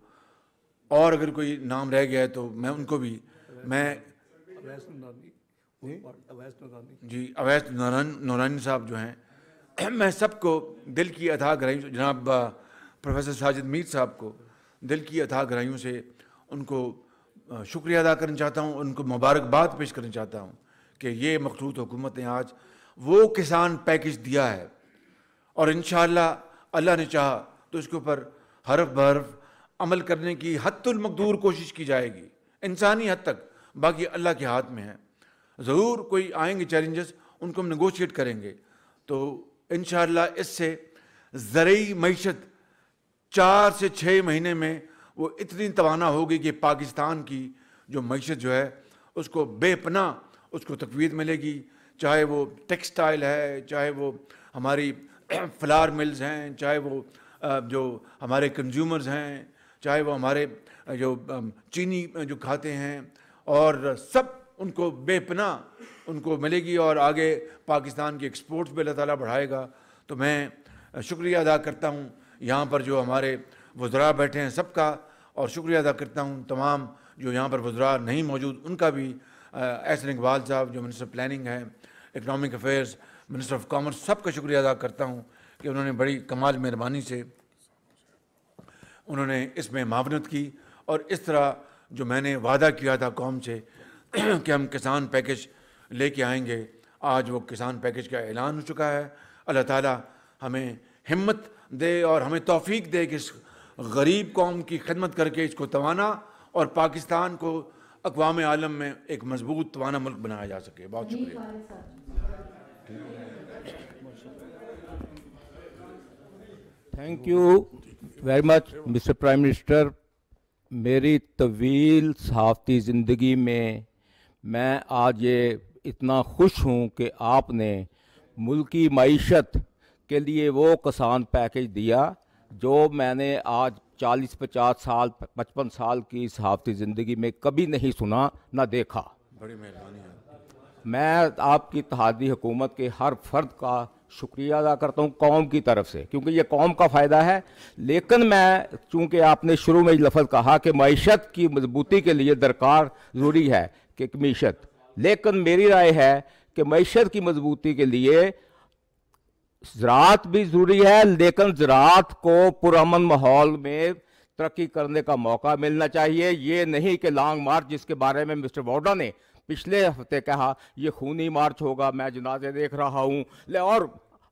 اور اگر کوئی نام رہ گیا ہے تو میں ان کو بھی، میں جی اویس نورانی صاحب جو ہیں، میں سب کو دل کی اتھاہ گہرائیوں، جناب پروفیسر ساجد میر صاحب کو دل کی اتھاہ گہرائیوں سے ان کو شکریہ ادا کرنا چاہتا ہوں، ان کو مبارکباد پیش کرنا چاہتا ہوں کہ یہ مخلوط حکومت نے آج وہ کسان پیکج دیا ہے، اور انشاءاللہ اللہ نے چاہا تو اس کے اوپر حرف بحرف عمل کرنے کی حد المقدور کوشش کی جائے گی، انسانی حد تک، باقی اللہ کے ہاتھ میں ہے۔ ضرور کوئی آئیں گے چیلنجز، ان کو ہم نیگوشیٹ کریں گے، تو انشاءاللہ اس سے زرعی معیشت 4 سے 6 مہینے میں وہ اتنی توانا ہوگی کہ پاکستان کی جو معیشت جو ہے اس کو بے پناہ اس کو تقویت ملے گی، چاہے وہ ٹیکسٹائل ہے، چاہے وہ ہماری فلاور ملز ہیں، چاہے وہ جو ہمارے کنزیومرز ہیں، چاہے وہ ہمارے جو چینی جو کھاتے ہیں، اور سب ان کو بے پناہ ان کو ملے گی، اور آگے پاکستان کی ایکسپورٹس بھی اللہ تعالیٰ بڑھائے گا۔ تو میں شکریہ ادا کرتا ہوں یہاں پر جو ہمارے وزراء بیٹھے ہیں سب کا، اور شکریہ ادا کرتا ہوں تمام جو یہاں پر وزراء نہیں موجود ان کا بھی، احسن اقبال صاحب جو منسٹر پلاننگ ہیں، economic affairs, minister of commerce, سب کا شکریہ ادا کرتا ہوں کہ انہوں نے بڑی کمال مہربانی سے انہوں نے اس میں معاونت کی، اور اس طرح جو میں نے وعدہ کیا تھا قوم سے کہ ہم کسان پیکج لے کے آئیں گے، آج وہ کسان پیکج کا اعلان ہو چکا ہے۔ اللہ تعالیٰ ہمیں ہمت دے اور ہمیں توفیق دے کہ اس غریب قوم کی خدمت کر کے اس کو توانا اور پاکستان کو اقوام عالم میں ایک مضبوط توانا ملک بنایا جا سکے۔ بہت شکریہ۔ Thank you very much mister prime minister. میری طویل صحافتی زندگی میں آج یہ اتنا خوش ہوں کہ آپ نے ملکی معیشت کے لیے وہ کسان پیکج دیا جو میں نے آج 40-50 سال 55 سال کی صحافتی زندگی میں کبھی نہیں سنا نہ دیکھا۔ بڑی مہربانی ہے۔ میں آپ کی اتحادی حکومت کے ہر فرد کا شکریہ ادا کرتا ہوں قوم کی طرف سے، کیونکہ یہ قوم کا فائدہ ہے۔ لیکن میں چونکہ آپ نے شروع میں لفظ کہا کہ معیشت کی مضبوطی کے لیے درکار ضروری ہے کہ معیشت، لیکن میری رائے ہے کہ معیشت کی مضبوطی کے لیے زراعت بھی ضروری ہے، لیکن زراعت کو پرامن ماحول میں ترقی کرنے کا موقع ملنا چاہیے۔ یہ نہیں کہ لانگ مارچ جس کے بارے میں مسٹر ووڈا نے پچھلے ہفتے کہا یہ خونی مارچ ہوگا، میں جنازے دیکھ رہا ہوں، اور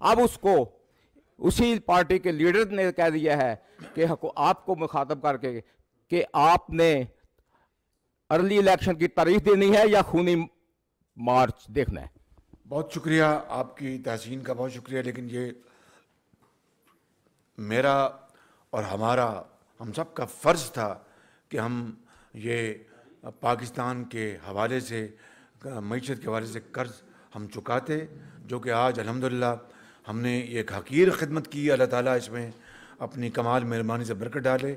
اب اس کو اسی پارٹی کے لیڈر نے کہہ دیا ہے کہ آپ کو مخاطب کر کے کہ آپ نے ارلی الیکشن کی تاریخ دینی ہے یا خونی مارچ دیکھنا ہے۔ بہت شکریہ، آپ کی تحسین کا بہت شکریہ، لیکن یہ میرا اور ہم سب کا فرض تھا کہ ہم یہ پاکستان کے حوالے سے، معیشت کے حوالے سے قرض ہم چکاتے، جو کہ آج الحمدللہ ہم نے ایک حقیر خدمت کی۔ اللہ تعالیٰ اس میں اپنی کمال مہربانی سے برکت ڈالے۔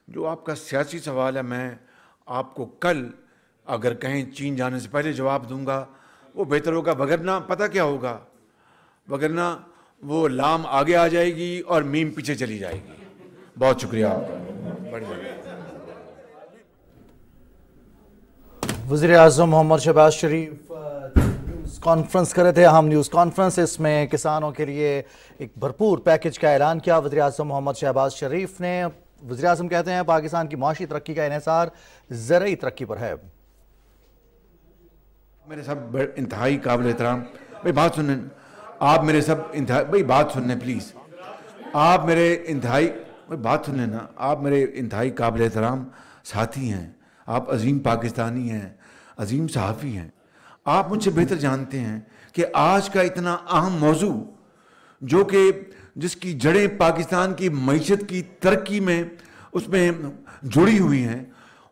جو آپ کا سیاسی سوال ہے، میں آپ کو کل اگر کہیں چین جانے سے پہلے جواب دوں گا، وہ بہتر ہوگا، وگرنہ پتہ کیا ہوگا، وگرنہ وہ لام آگے آ جائے گی اور میم پیچھے چلی جائے گی۔ بہت شکریہ آپ کا۔ وزیر اعظم محمد شہباز شریف نیوز کانفرنس کر رہے تھے، اہم نیوز کانفرنس، اس میں کسانوں کے لیے ایک بھرپور پیکج کا اعلان کیا وزیر اعظم محمد شہباز شریف نے۔ وزیر اعظم کہتے ہیں پاکستان کی معاشی ترقی کا انحصار زرعی ترقی پر ہے۔ میرے سب انتہائی قابل احترام، بھائی بات سنیں، آپ میرے سب انتہائی، بھائی بات سنیں پلیز، آپ میرے انتہائی، بات سنیں نا، آپ میرے انتہائی قابل احترام ساتھی ہیں، آپ عظیم پاکستانی ہیں، عظیم صحافی ہیں، آپ مجھ سے بہتر جانتے ہیں کہ آج کا اتنا اہم موضوع جو کہ جس کی جڑیں پاکستان کی معیشت کی ترقی میں اس میں جڑی ہوئی ہیں،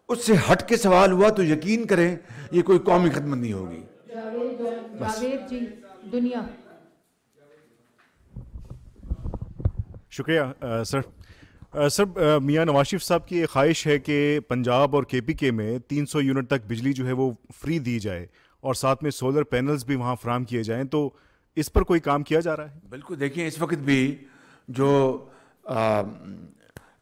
اس سے ہٹ کے سوال ہوا تو یقین کریں یہ کوئی قومی خدمت نہیں ہوگی۔ جاوید جی دنیا۔ شکریہ سر میاں نواز شریف صاحب کی ایک خواہش ہے کہ پنجاب اور کے پی کے میں 300 یونٹ تک بجلی جو ہے وہ فری دی جائے اور ساتھ میں سولر پینلز بھی وہاں فراہم کیے جائیں، تو اس پر کوئی کام کیا جا رہا ہے؟ بالکل، دیکھیں اس وقت بھی جو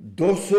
200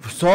100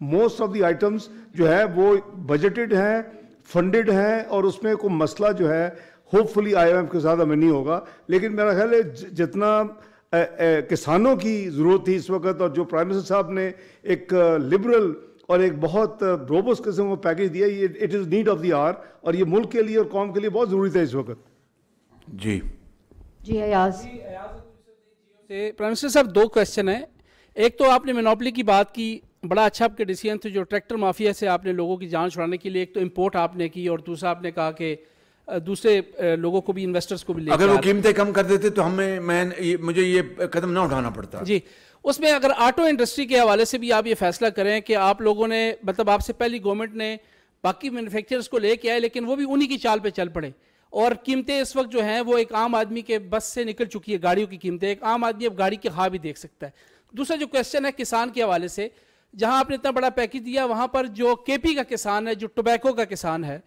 موسٹ آف دی آئٹمس جو ہے وہ بجٹڈ ہیں, فنڈڈ ہیں, اور اس میں کوئی مسئلہ جو ہے ہوپ فلی IMF کے ساتھ ہمیں نہیں ہوگا. لیکن میرا خیال ہے جتنا کسانوں کی ضرورت تھی اس وقت, اور جو پرائم منسٹر صاحب نے ایک لبرل اور ایک بہت روبوس قسم کا پیکیج دیا, یہ it is need of the hour, اور یہ ملک کے لیے اور قوم کے لیے بہت ضروری تھا اس وقت. جی ایاز. پرائم منسٹر صاحب 2 کویسچن ہیں. ایک تو آپ نے مونوپلی کی بات کی, بڑا اچھا آپ کے ڈیسیژن تھے جو ٹریکٹر مافیا سے آپ نے لوگوں کی جان چھڑانے کے لیے ایک تو امپورٹ آپ نے کی, اور دوسرا آپ نے کہا کہ دوسرے لوگوں کو بھی, انویسٹرز کو بھی لے, اگر وہ قیمتیں کم کر دیتے تو مجھے یہ قدم نہ اٹھانا پڑتا. جی, اس میں اگر آٹو انڈسٹری کے حوالے سے بھی آپ یہ فیصلہ کریں کہ آپ لوگوں نے, مطلب آپ سے پہلی گورنمنٹ نے باقی مینوفیکچررز کو لے کے آئے, لیکن وہ بھی انہی کی چال پہ چل پڑے, اور قیمتیں اس وقت جو ہیں وہ ایک عام آدمی کے بس سے نکل چکی ہے, گاڑیوں کی قیمتیں, ایک عام آدمی اب گاڑی کے خواہ بھی دیکھ سکتا ہے. دوسرا جو کویسچن ہے کسان کے حوالے سے, جہاں آپ نے اتنا بڑا پیکیج دیا, وہاں پر جو KP کا کسان ہے, جو ٹوبیکو کا کسان ہے,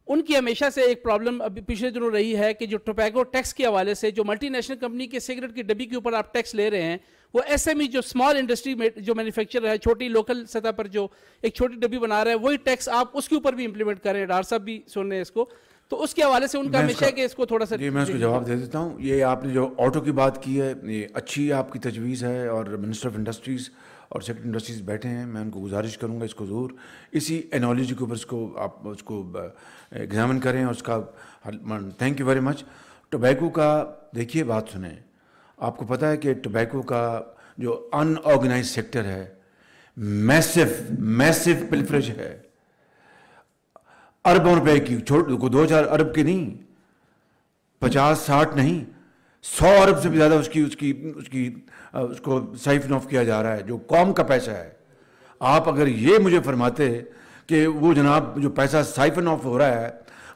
ان کی ہمیشہ سے ایک پرابلم ابھی پچھلے دنوں رہی ہے کہ جو ٹوبیکو ٹیکس کے حوالے سے جو ملٹی نیشنل کمپنی کے سگریٹ کی ڈبی کے اوپر آپ ٹیکس لے رہے ہیں, وہ SME جو اسمال انڈسٹری جو مینوفیکچرر ہے, چھوٹی لوکل سطح پر جو ایک چھوٹی ڈبی بنا رہا ہے, وہی ٹیکس آپ اس کے اوپر بھی امپلیمنٹ کریں. ڈاکٹر صاحب بھی سن رہے ہیں اس کو, تو اس کے حوالے سے ان کا ہمیشہ ہے کہ اس کو تھوڑا سا. جی میں اس کو جواب دے دیتا ہوں. یہ آپ نے جو آٹو کی بات کی ہے, یہ اچھی آپ کی تجویز ہے, اور منسٹر آف انڈسٹریز اور سیکٹری انڈسٹریز بیٹھے ہیں, میں ان کو گزارش کروں گا اس کو ضرور اسی انالوجی کے اوپر آپ اس کو ایگزامن کریں, اور اس کا thank you very much. Tobacco کا دیکھیے بات سنیں, آپ کو پتہ ہے کہ ٹوبیکو کا جو ان آرگنائز سیکٹر ہے, میسو پلفریج ہے, اربوں روپے کی, 2-4 ارب کی نہیں, 50-60 نہیں, 100 ارب سے بھی زیادہ اس کو سائفن آف کیا جا رہا ہے, جو قوم کا پیسہ ہے. آپ اگر یہ مجھے فرماتے کہ وہ جناب جو پیسہ سائفن آف ہو رہا ہے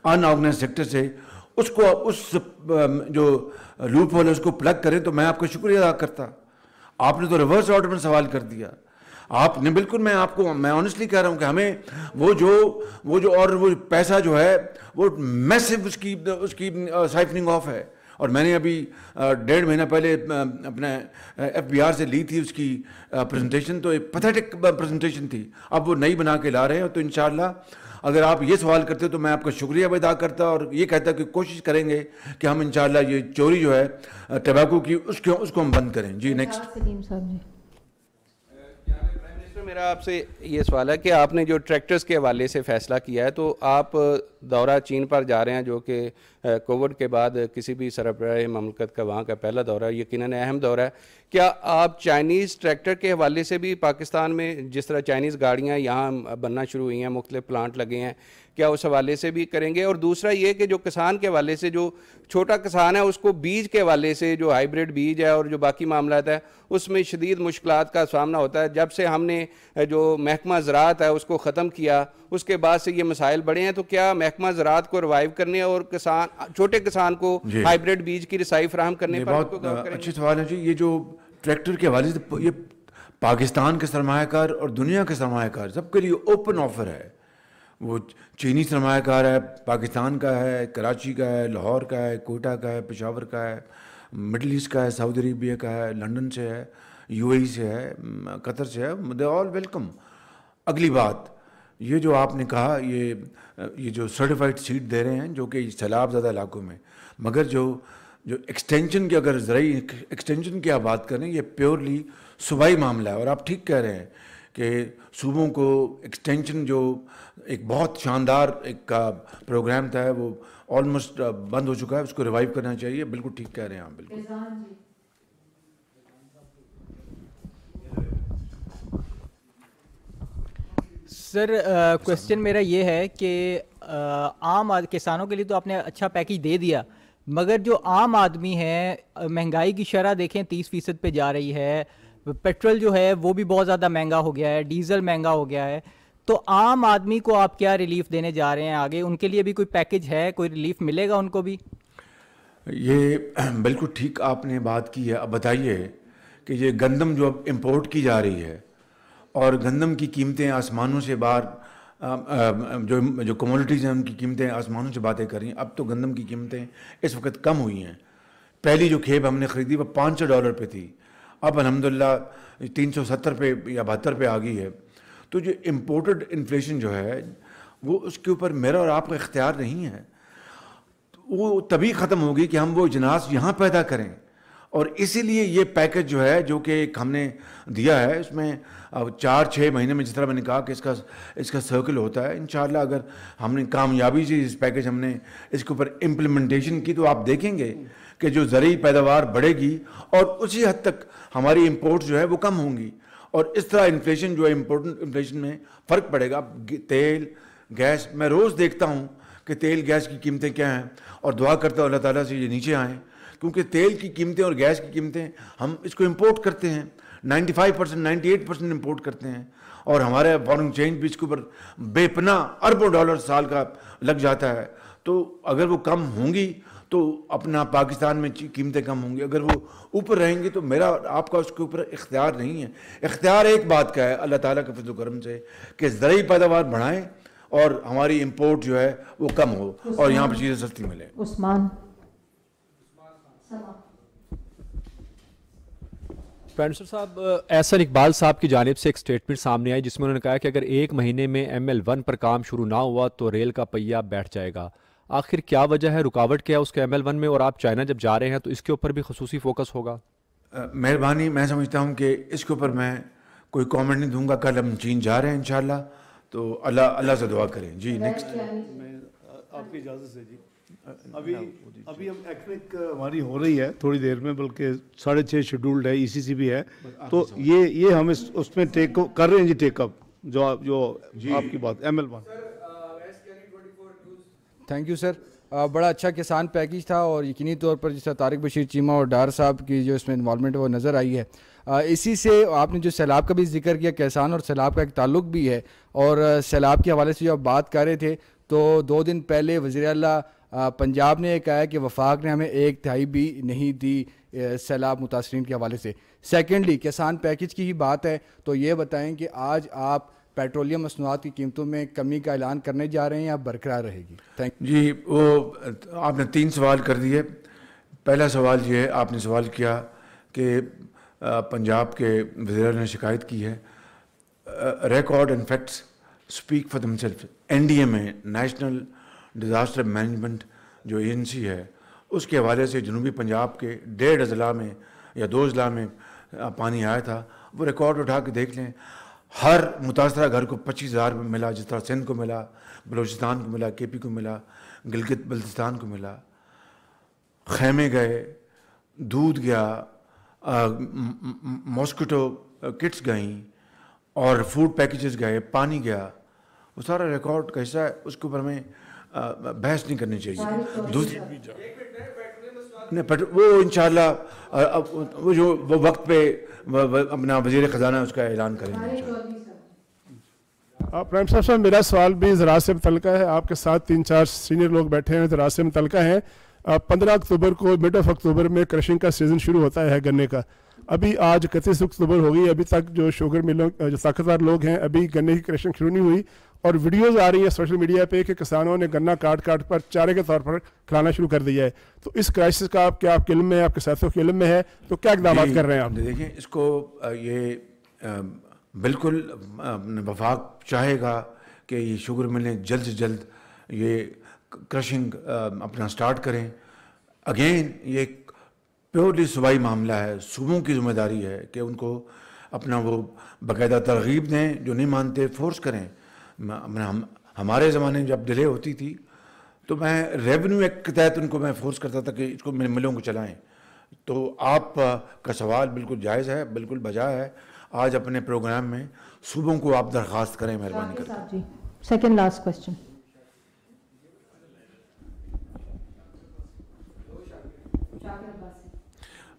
ان آرگنائز سیکٹر سے, اس جو لوپ ہول ہے اس کو پلگ کریں, تو میں آپ کا شکریہ ادا کرتا. آپ نے تو ریورس آرڈر میں سوال کر دیا. آپ نے بالکل, میں آنیسٹلی کہہ رہا ہوں کہ ہمیں وہ جو پیسہ جو ہے وہ میسو اس کی سائفننگ آف ہے. اور میں نے ابھی 1.5 مہینہ پہلے اپنے FBR سے لی تھی اس کی پریزنٹیشن, تو ایک پیتھیٹک پریزنٹیشن تھی. اب وہ نئی بنا کے لا رہے ہیں, تو انشاءاللہ اگر آپ یہ سوال کرتے تو میں آپ کا شکریہ بھی ادا کرتا, اور یہ کہتا کہ کوشش کریں گے کہ ہم انشاءاللہ یہ چوری جو ہے ٹبیکو کی اس کو ہم بند کریں. جی نیکسٹ. میرا آپ سے یہ سوال ہے کہ آپ نے جو ٹریکٹرز کے حوالے سے فیصلہ کیا ہے, تو آپ دورہ چین پر جا رہے ہیں, جو کہ کووڈ کے بعد کسی بھی سربراہ مملکت کا وہاں کا پہلا دورہ, یقیناً اہم دورہ ہے. کیا آپ چائنیز ٹریکٹر کے حوالے سے بھی پاکستان میں جس طرح چائنیز گاڑیاں یہاں بننا شروع ہوئی ہیں, مختلف پلانٹ لگے ہیں, کیا اس حوالے سے بھی کریں گے؟ اور دوسرا یہ کہ جو کسان کے حوالے سے, جو چھوٹا کسان ہے, اس کو بیج کے حوالے سے, جو ہائیبریڈ بیج ہے اور جو باقی معاملات ہے, اس میں شدید مشکلات کا سامنا ہوتا ہے. جب سے ہم نے جو محکمہ زراعت ہے اس کو ختم کیا, اس کے بعد سے یہ مسائل بڑھے ہیں. تو کیا محکمہ زراعت کو ریوائیو کرنے اور چھوٹے کسان کو ہائیبریڈ بیج کی رسائی فراہم کرنے پر بہت اچھی سوال ہے جی. یہ جو ٹریکٹر کے حوالے سے, یہ پاکستان کے سرمایہ کار اور دنیا کے سرمایہ کار سب کے لیے اوپن آفر ہے. وہ چینی سرمایہ کار ہے, پاکستان کا ہے, کراچی کا ہے, لاہور کا ہے, کوئٹہ کا ہے, پشاور کا ہے, مڈل ایسٹ کا ہے, سعودی عربیہ کا ہے, لنڈن سے ہے, UAE سے ہے, قطر سے ہے, دے آل ویلکم. اگلی بات, یہ جو آپ نے کہا, یہ جو سرٹیفائڈ سیڈ دے رہے ہیں جو کہ سیلاب زدہ علاقوں میں, مگر جو ایکسٹینشن کی, اگر زرعی ایکسٹینشن کی آپ بات کریں, یہ پیورلی صوبائی معاملہ ہے. اور آپ ٹھیک کہہ رہے ہیں کہ صوبوں کو ایکسٹینشن جو ایک بہت شاندار ایک کا پروگرام تھا, وہ آلموسٹ بند ہو چکا ہے, اس کو ریوائیو کرنا چاہیے. بالکل ٹھیک کہہ رہے ہیں آپ. بالکل. سر کویسچن میرا یہ ہے کہ عام کسانوں کے لیے تو آپ نے اچھا پیکیج دے دیا, مگر جو عام آدمی ہے, مہنگائی کی شرح دیکھیں 30% پہ جا رہی ہے, پیٹرول جو ہے وہ بھی بہت زیادہ مہنگا ہو گیا ہے, ڈیزل مہنگا ہو گیا ہے. تو عام آدمی کو آپ کیا ریلیف دینے جا رہے ہیں آگے؟ ان کے لیے بھی کوئی پیکیج ہے, کوئی ریلیف ملے گا ان کو بھی؟ یہ بالکل ٹھیک آپ نے بات کی ہے. اب بتائیے کہ یہ گندم جو اب امپورٹ کی جا رہی ہے, اور گندم کی قیمتیں آسمانوں سے باہر, جو کموڈیٹیز ہیں ان کی قیمتیں آسمانوں سے باتیں کر رہی ہیں. اب تو گندم کی قیمتیں اس وقت کم ہوئی ہیں. پہلی جو کھیپ ہم نے خریدی وہ $500 پہ تھی, اب الحمدللہ 370 پہ یا 72 پہ آ گئی ہے. تو جو امپورٹڈ انفلیشن جو ہے وہ اس کے اوپر میرا اور آپ کا اختیار نہیں ہے. وہ تبھی ختم ہوگی کہ ہم وہ اجناس یہاں پیدا کریں. اور اسی لیے یہ پیکج جو ہے جو کہ ایک ہم نے دیا ہے اس میں 4-6 مہینے میں جس طرح میں نے کہا کہ اس کا سرکل ہوتا ہے. انشاءاللہ اگر ہم نے کامیابی سے اس پیکج ہم نے اس کے اوپر امپلیمنٹیشن کی تو آپ دیکھیں گے کہ جو زرعی پیداوار بڑھے گی اور اسی حد تک ہماری امپورٹ جو ہے وہ کم ہوں گی. اور اس طرح انفلیشن جو ہے امپورٹنٹ انفلیشن میں فرق پڑے گا. تیل گیس میں روز دیکھتا ہوں کہ تیل گیس کی قیمتیں کیا ہیں اور دعا کرتا ہوں اللہ تعالیٰ سے یہ نیچے آئیں, کیونکہ تیل کی قیمتیں اور گیس کی قیمتیں ہم اس کو امپورٹ کرتے ہیں 95% 98% امپورٹ کرتے ہیں اور ہمارے فارن ایکسچینج بھی اس کے اوپر بے پناہ اربوں ڈالر سال کا لگ جاتا ہے. تو اگر وہ کم ہوں گی تو اپنا پاکستان میں قیمتیں کم ہوں گی, اگر وہ اوپر رہیں گی تو میرا آپ کا اس کے اوپر اختیار نہیں ہے. اختیار ایک بات کا ہے اللہ تعالیٰ کے فضل و کرم سے کہ زرعی پیداوار بڑھائیں اور ہماری امپورٹ جو ہے وہ کم ہو اور یہاں پہ چیزیں سستی ملیں. عثمان پروفیسر صاحب, احسن اقبال صاحب کی جانب سے ایک سٹیٹمنٹ سامنے آئی جس میں انہوں نے کہا کہ اگر 1 مہینے میں ML1 پر کام شروع نہ ہوا تو ریل کا پہیہ بیٹھ جائے گا. آخر کیا وجہ ہے, رکاوٹ کیا ہے اس کے ML1 میں, اور آپ چائنا جب جا رہے ہیں تو اس کے اوپر بھی خصوصی فوکس ہوگا؟ مہربانی, میں سمجھتا ہوں کہ اس کے اوپر میں کوئی کامنٹ نہیں دوں گا. کل ہم چین جا رہے ہیں انشاءاللہ, تو اللہ سے دعا کریں. جی نیکسٹ. آپ کی اجازت سے جی, ابھی ہم ایکنک ہماری ہو رہی ہے تھوڑی دیر میں, بلکہ 6:30 شیڈولڈ ہے, ECC بھی ہے, تو یہ ہم اس میں ٹیک کر رہے ہیں جی, ٹیک اپ جو آپ کی بات ML1. Thank you sir. بڑا اچھا کسان پیکیج تھا اور یقینی طور پر جس طرح طارق بشیر چیمہ اور ڈار صاحب کی جو اس میں انوالومنٹ ہے وہ نظر آئی ہے. اسی سے آپ نے جو سیلاب کا بھی ذکر کیا, کسان اور سیلاب کا ایک تعلق بھی ہے, اور سیلاب کے حوالے سے جو آپ بات کر رہے تھے تو 2 دن پہلے وزیر اعلیٰ پنجاب نے یہ کہا ہے کہ وفاق نے ہمیں 1/3 بھی نہیں دی سیلاب متاثرین کے حوالے سے. سیکنڈلی کسان پیکیج کی ہی بات ہے, تو یہ بتائیں کہ آج آپ پیٹرولیم مصنوعات کی قیمتوں میں کمی کا اعلان کرنے جا رہے ہیں یا برقرار رہے گی؟ Thank you. جی, وہ آپ نے 3 سوال کر دیے. پہلا سوال یہ ہے, آپ نے سوال کیا کہ پنجاب کے وزیر اعلیٰ نے شکایت کی ہے. Record and facts speak for them self. NDA میں نیشنل ڈیزاسٹر مینجمنٹ جو ایجنسی ہے اس کے حوالے سے جنوبی پنجاب کے 1.5 اضلاع میں یا 2 اضلاع میں پانی آیا تھا. وہ ریکارڈ اٹھا کے دیکھ لیں, ہر متاثرہ گھر کو 25,000 ملا, جس طرح سندھ کو ملا, بلوچستان کو ملا, KP کو ملا, گلگت بلتستان کو ملا. خیمے گئے, دودھ گیا, ماسکیٹو کٹس گئیں اور فوڈ پیکیجز گئے, پانی گیا. وہ سارا ریکارڈ کا حصہ ہے, اس کے اوپر میں بحث نہیں کرنی چاہیے. دوسری وہ انشاءاللہ وہ وقت پہ اپنا وزیر خزانہ اس کا اعلان کریں گے. پرائم صاحب میرا سوال بھی زراعت سے متعلقہ ہے. آپ کے ساتھ 3-4 سینئر لوگ بیٹھے ہیں, زراعت سے متعلقہ ہیں. 15 اکتوبر کو مڈ آف اکتوبر میں کرشنگ کا سیزن شروع ہوتا ہے گنے کا. ابھی آج 31 اکتوبر ہو گئی, ابھی تک جو شوگر ملوں جو طاقتور لوگ ہیں ابھی گنے کی کرشنگ شروع نہیں ہوئی, اور ویڈیوز آ رہی ہیں سوشل میڈیا پہ کہ کسانوں نے گنا کاٹ پر چارے کے طور پر کھلانا شروع کر دیا ہے. تو اس کرائسس کا کیا آپ کے علم میں ہے, آپ کے ساتھیوں کے علم میں ہے, تو کیا اقدامات کر رہے ہیں آپ؟ دیکھیں, اس کو یہ بالکل وفاق چاہے گا کہ یہ شوگر ملیں جلد سے جلد یہ کرشنگ اپنا سٹارٹ کریں. اگین یہ پیورلی صوبائی معاملہ ہے, صوبوں کی ذمہ داری ہے کہ ان کو اپنا وہ باقاعدہ ترغیب دیں, جو نہیں مانتے فورس کریں. ہمارے زمانے میں جب ڈیلے ہوتی تھی تو میں ریونیو ایکٹ کے تحت ان کو میں فورس کرتا تھا کہ اس کو ملوں کو چلائیں. تو آپ کا سوال بالکل جائز ہے, بالکل بجا ہے. آج اپنے پروگرام میں صوبوں کو آپ درخواست کریں مہربانی کر کے. Second last question.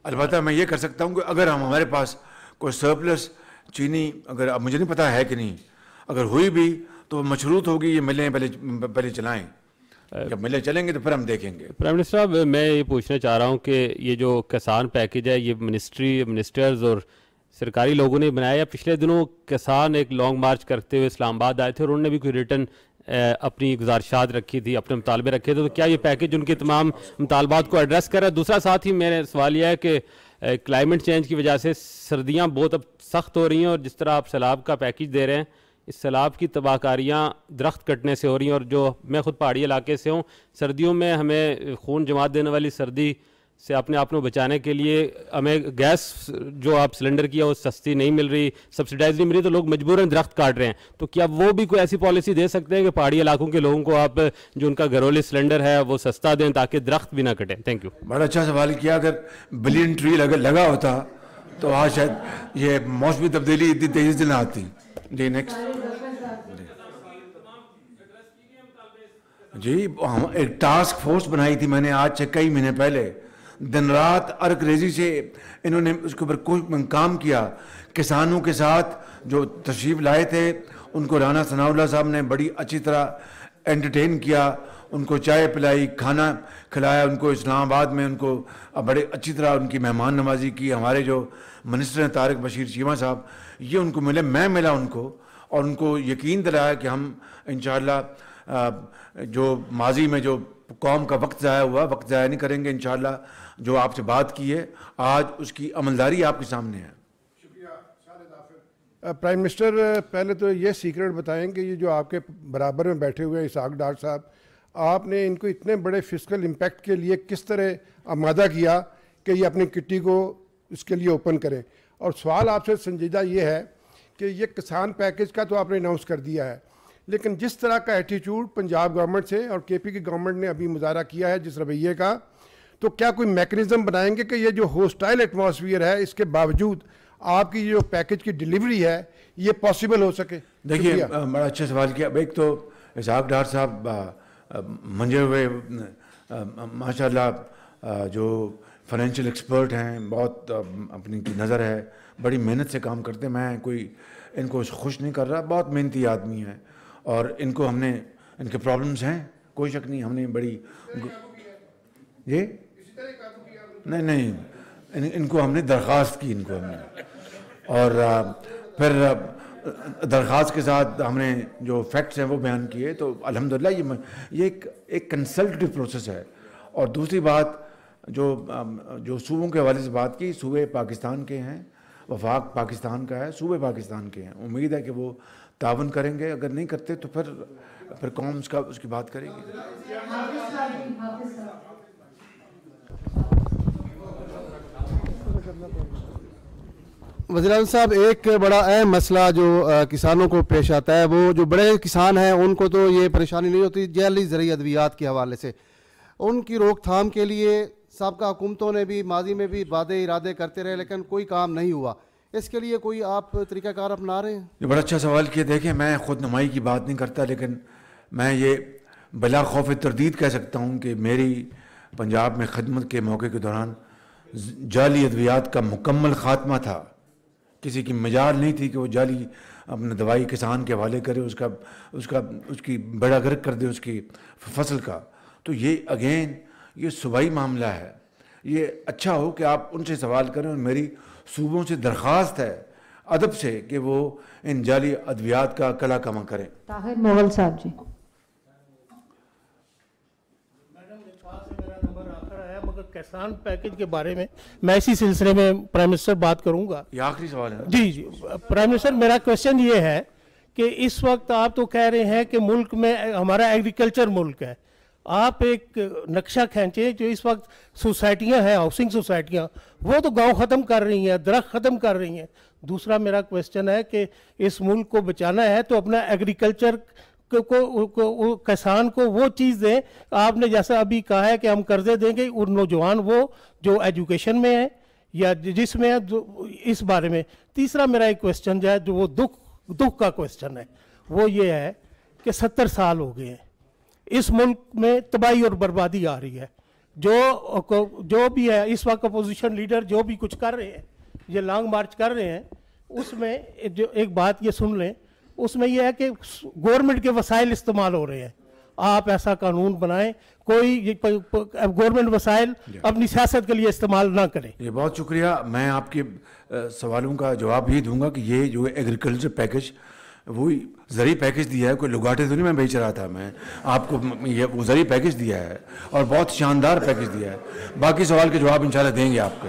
البتہ میں یہ کر سکتا ہوں کہ اگر ہمارے پاس کوئی سرپلس چینی, اگر اب مجھے نہیں پتا ہے کہ نہیں, اگر ہوئی بھی تو مشروط ہوگی یہ ملیں پہلے چلائیں. جب ملیں چلیں گے تو پھر ہم دیکھیں گے. پرائم منسٹر صاحب, میں یہ پوچھنا چاہ رہا ہوں کہ یہ جو کسان پیکیج ہے یہ منسٹرز اور سرکاری لوگوں نے بنایا, یا پچھلے دنوں کسان ایک لانگ مارچ کرتے ہوئے اسلام آباد آئے تھے اور انہوں نے بھی کوئی ریٹن اپنی گزارشات رکھی تھی, اپنے مطالبے رکھے تھے, تو کیا یہ پیکیج ان کے تمام مطالبات کو ایڈریس کر رہا ہے؟ دوسرا ساتھ ہی میرا سوال یہ ہے کہ کلائمیٹ چینج کی وجہ سے سردیاں بہت اب سخت ہو رہی ہیں, اور جس طرح آپ سیلاب کا پیکیج دے رہے ہیں اس سیلاب کی تباہ کاریاں درخت کٹنے سے ہو رہی ہیں، اور جو میں خود پہاڑی علاقے سے ہوں، سردیوں میں ہمیں خون جما دینے والی سردی سے اپنے آپ کو بچانے کے لیے ہمیں گیس جو آپ سلنڈر کی ہے وہ سستی نہیں مل رہی، سبسڈائز نہیں مل رہی، تو لوگ مجبوراً درخت کاٹ رہے ہیں. تو کیا وہ بھی کوئی ایسی پالیسی دے سکتے ہیں کہ پہاڑی علاقوں کے لوگوں کو آپ جو ان کا گھریلو سلنڈر ہے وہ سستا دیں تاکہ درخت بھی نہ کٹیں؟ Thank you. بڑا اچھا سوال کیا. اگر بلین ٹری لگا ہوتا تو آج شاید یہ موسمی تبدیلی اتنی تیزی سے نہ آتی. جی نیکسٹ. جی ایک ٹاسک فورس بنائی تھی میں نے آج سے کئی مہینے پہلے. دن رات ارک ریزی سے انہوں نے اس کے اوپر کام کیا. کسانوں کے ساتھ جو تشریف لائے تھے ان کو رانا ثناء اللہ صاحب نے بڑی اچھی طرح انٹرٹین کیا، ان کو چائے پلائی، کھانا کھلایا، ان کو اسلام آباد میں ان کو بڑے اچھی طرح ان کی مہمان نوازی کی. ہمارے جو منسٹر ہیں طارق بشیر چیمہ صاحب، یہ ان کو ملے، میں ملا ان کو، اور ان کو یقین دلایا کہ ہم انشاءاللہ جو ماضی میں جو قوم کا وقت ضائع ہوا، وقت ضائع نہیں کریں گے. انشاءاللہ جو آپ سے بات کی ہے آج اس کی عملداری آپ کے سامنے ہے. پرائم منسٹر، پہلے تو یہ سیکرٹ بتائیں کہ یہ جو آپ کے برابر میں بیٹھے ہوئے اسحاق ڈار صاحب، آپ نے ان کو اتنے بڑے فسکل امپیکٹ کے لیے کس طرح آمادہ کیا کہ یہ اپنی کٹی کو اس کے لیے اوپن کریں؟ اور سوال آپ سے سنجیدہ یہ ہے کہ یہ کسان پیکج کا تو آپ نے اناؤنس کر دیا ہے، لیکن جس طرح کا ایٹیچیوڈ پنجاب گورنمنٹ سے اور کے پی کی گورنمنٹ نے ابھی مظاہرہ کیا ہے جس رویے کا، تو کیا کوئی میکنزم بنائیں گے کہ یہ جو ہوسٹائل ایٹماسفیئر ہے اس کے باوجود آپ کی جو پیکج کی ڈیلیوری ہے یہ پاسبل ہو سکے؟ دیکھیے بڑا اچھا سوال کیا. ایک تو اسحاق ڈار صاحب منجے ہوئے ماشاءاللہ جو فائنینشیل ایکسپرٹ ہیں، بہت اپنی کی نظر ہے، بڑی محنت سے کام کرتے ہیں. میں کوئی ان کو خوش نہیں کر رہا، بہت محنتی آدمی ہیں، اور ان کو ہم نے ان کے پرابلمز ہیں، کوئی شک نہیں. ہم نے بڑی جی نہیں ان کو ہم نے درخواست کی، ان کو ہم نے، اور پھر درخواست کے ساتھ ہم نے جو فیکٹس ہیں وہ بیان کیے. تو الحمدللہ یہ ایک کنسلٹیو پروسیس ہے. اور دوسری بات جو صوبوں کے حوالے سے بات کی، صوبے پاکستان کے ہیں، وفاق پاکستان کا ہے، صوبے پاکستان کے ہیں. امید ہے کہ وہ تعاون کریں گے. اگر نہیں کرتے تو پھر قوم اس کی بات کرے گی. وزیر اعظم صاحب، ایک بڑا اہم مسئلہ جو کسانوں کو پیش آتا ہے، وہ جو بڑے کسان ہیں ان کو تو یہ پریشانی نہیں ہوتی، جعلی زرعی ادویات کے حوالے سے ان کی روک تھام کے لیے سابقہ حکومتوں نے بھی ماضی میں بھی وعدے ارادے کرتے رہے لیکن کوئی کام نہیں ہوا. اس کے لیے کوئی آپ طریقہ کار اپنا رہے ہیں؟ یہ بڑا اچھا سوال کیا. دیکھیں میں خود نمائی کی بات نہیں کرتا، لیکن میں یہ بلا خوف تردید کہہ سکتا ہوں کہ میری پنجاب میں خدمت کے موقع کے دوران جعلی ادویات کا مکمل خاتمہ تھا. کسی کی مجال نہیں تھی کہ وہ جعلی اپنے دوائی کسان کے حوالے کرے، اس کی بیڑا غرق کر دے اس کی فصل کا. تو یہ اگین یہ صوبائی معاملہ ہے. یہ اچھا ہو کہ آپ ان سے سوال کریں، اور میری صوبوں سے درخواست ہے ادب سے کہ وہ ان جعلی ادویات کا کلا کما کریں. طاہر مغل صاحب جی. کسان پیکج کے بارے میں میں اسی سلسلے میں پرائم منسٹر بات کروں گا. یہ آخری سوال ہے. جی پرائم منسٹر، میرا کوشچن یہ ہے کہ اس وقت آپ تو کہہ رہے ہیں کہ ملک میں ہمارا ایگریکلچر ملک ہے. آپ ایک نقشہ کھینچیں جو اس وقت سوسائٹیاں ہیں، ہاؤسنگ سوسائٹیاں، وہ تو گاؤں ختم کر رہی ہیں، درخت ختم کر رہی ہیں. دوسرا میرا کوشچن ہے کہ اس ملک کو بچانا ہے تو اپنا ایگریکلچر کو کسان کو وہ چیز دیں. آپ نے جیسا ابھی کہا ہے کہ ہم قرضے دیں گے، اور نوجوان وہ جو ایجوکیشن میں ہیں یا جس میں اس بارے میں. تیسرا میرا ایک کوشچن جو ہے جو وہ دکھ کا کوشچن ہے، وہ یہ ہے کہ 70 سال ہو گئے ہیں اس ملک میں تباہی اور بربادی آ رہی ہے. جو بھی ہے اس وقت اپوزیشن لیڈر جو بھی کچھ کر رہے ہیں، یہ لانگ مارچ کر رہے ہیں، اس میں جو ایک بات یہ سن لیں، اس میں یہ ہے کہ گورنمنٹ کے وسائل استعمال ہو رہے ہیں. آپ ایسا قانون بنائیں کوئی گورنمنٹ وسائل اپنی سیاست کے لیے استعمال نہ کرے. یہ بہت شکریہ. میں آپ کے سوالوں کا جواب یہ دوں گا کہ یہ جو ایگریکلچر پیکج وہی زرعی پیکج دیا ہے، کوئی لگاٹے تو نہیں میں بیچ رہا تھا. میں آپ کو یہ وہ زرعی پیکج دیا ہے اور بہت شاندار پیکج دیا ہے. باقی سوال کے جواب انشاءاللہ دیں گے آپ کو.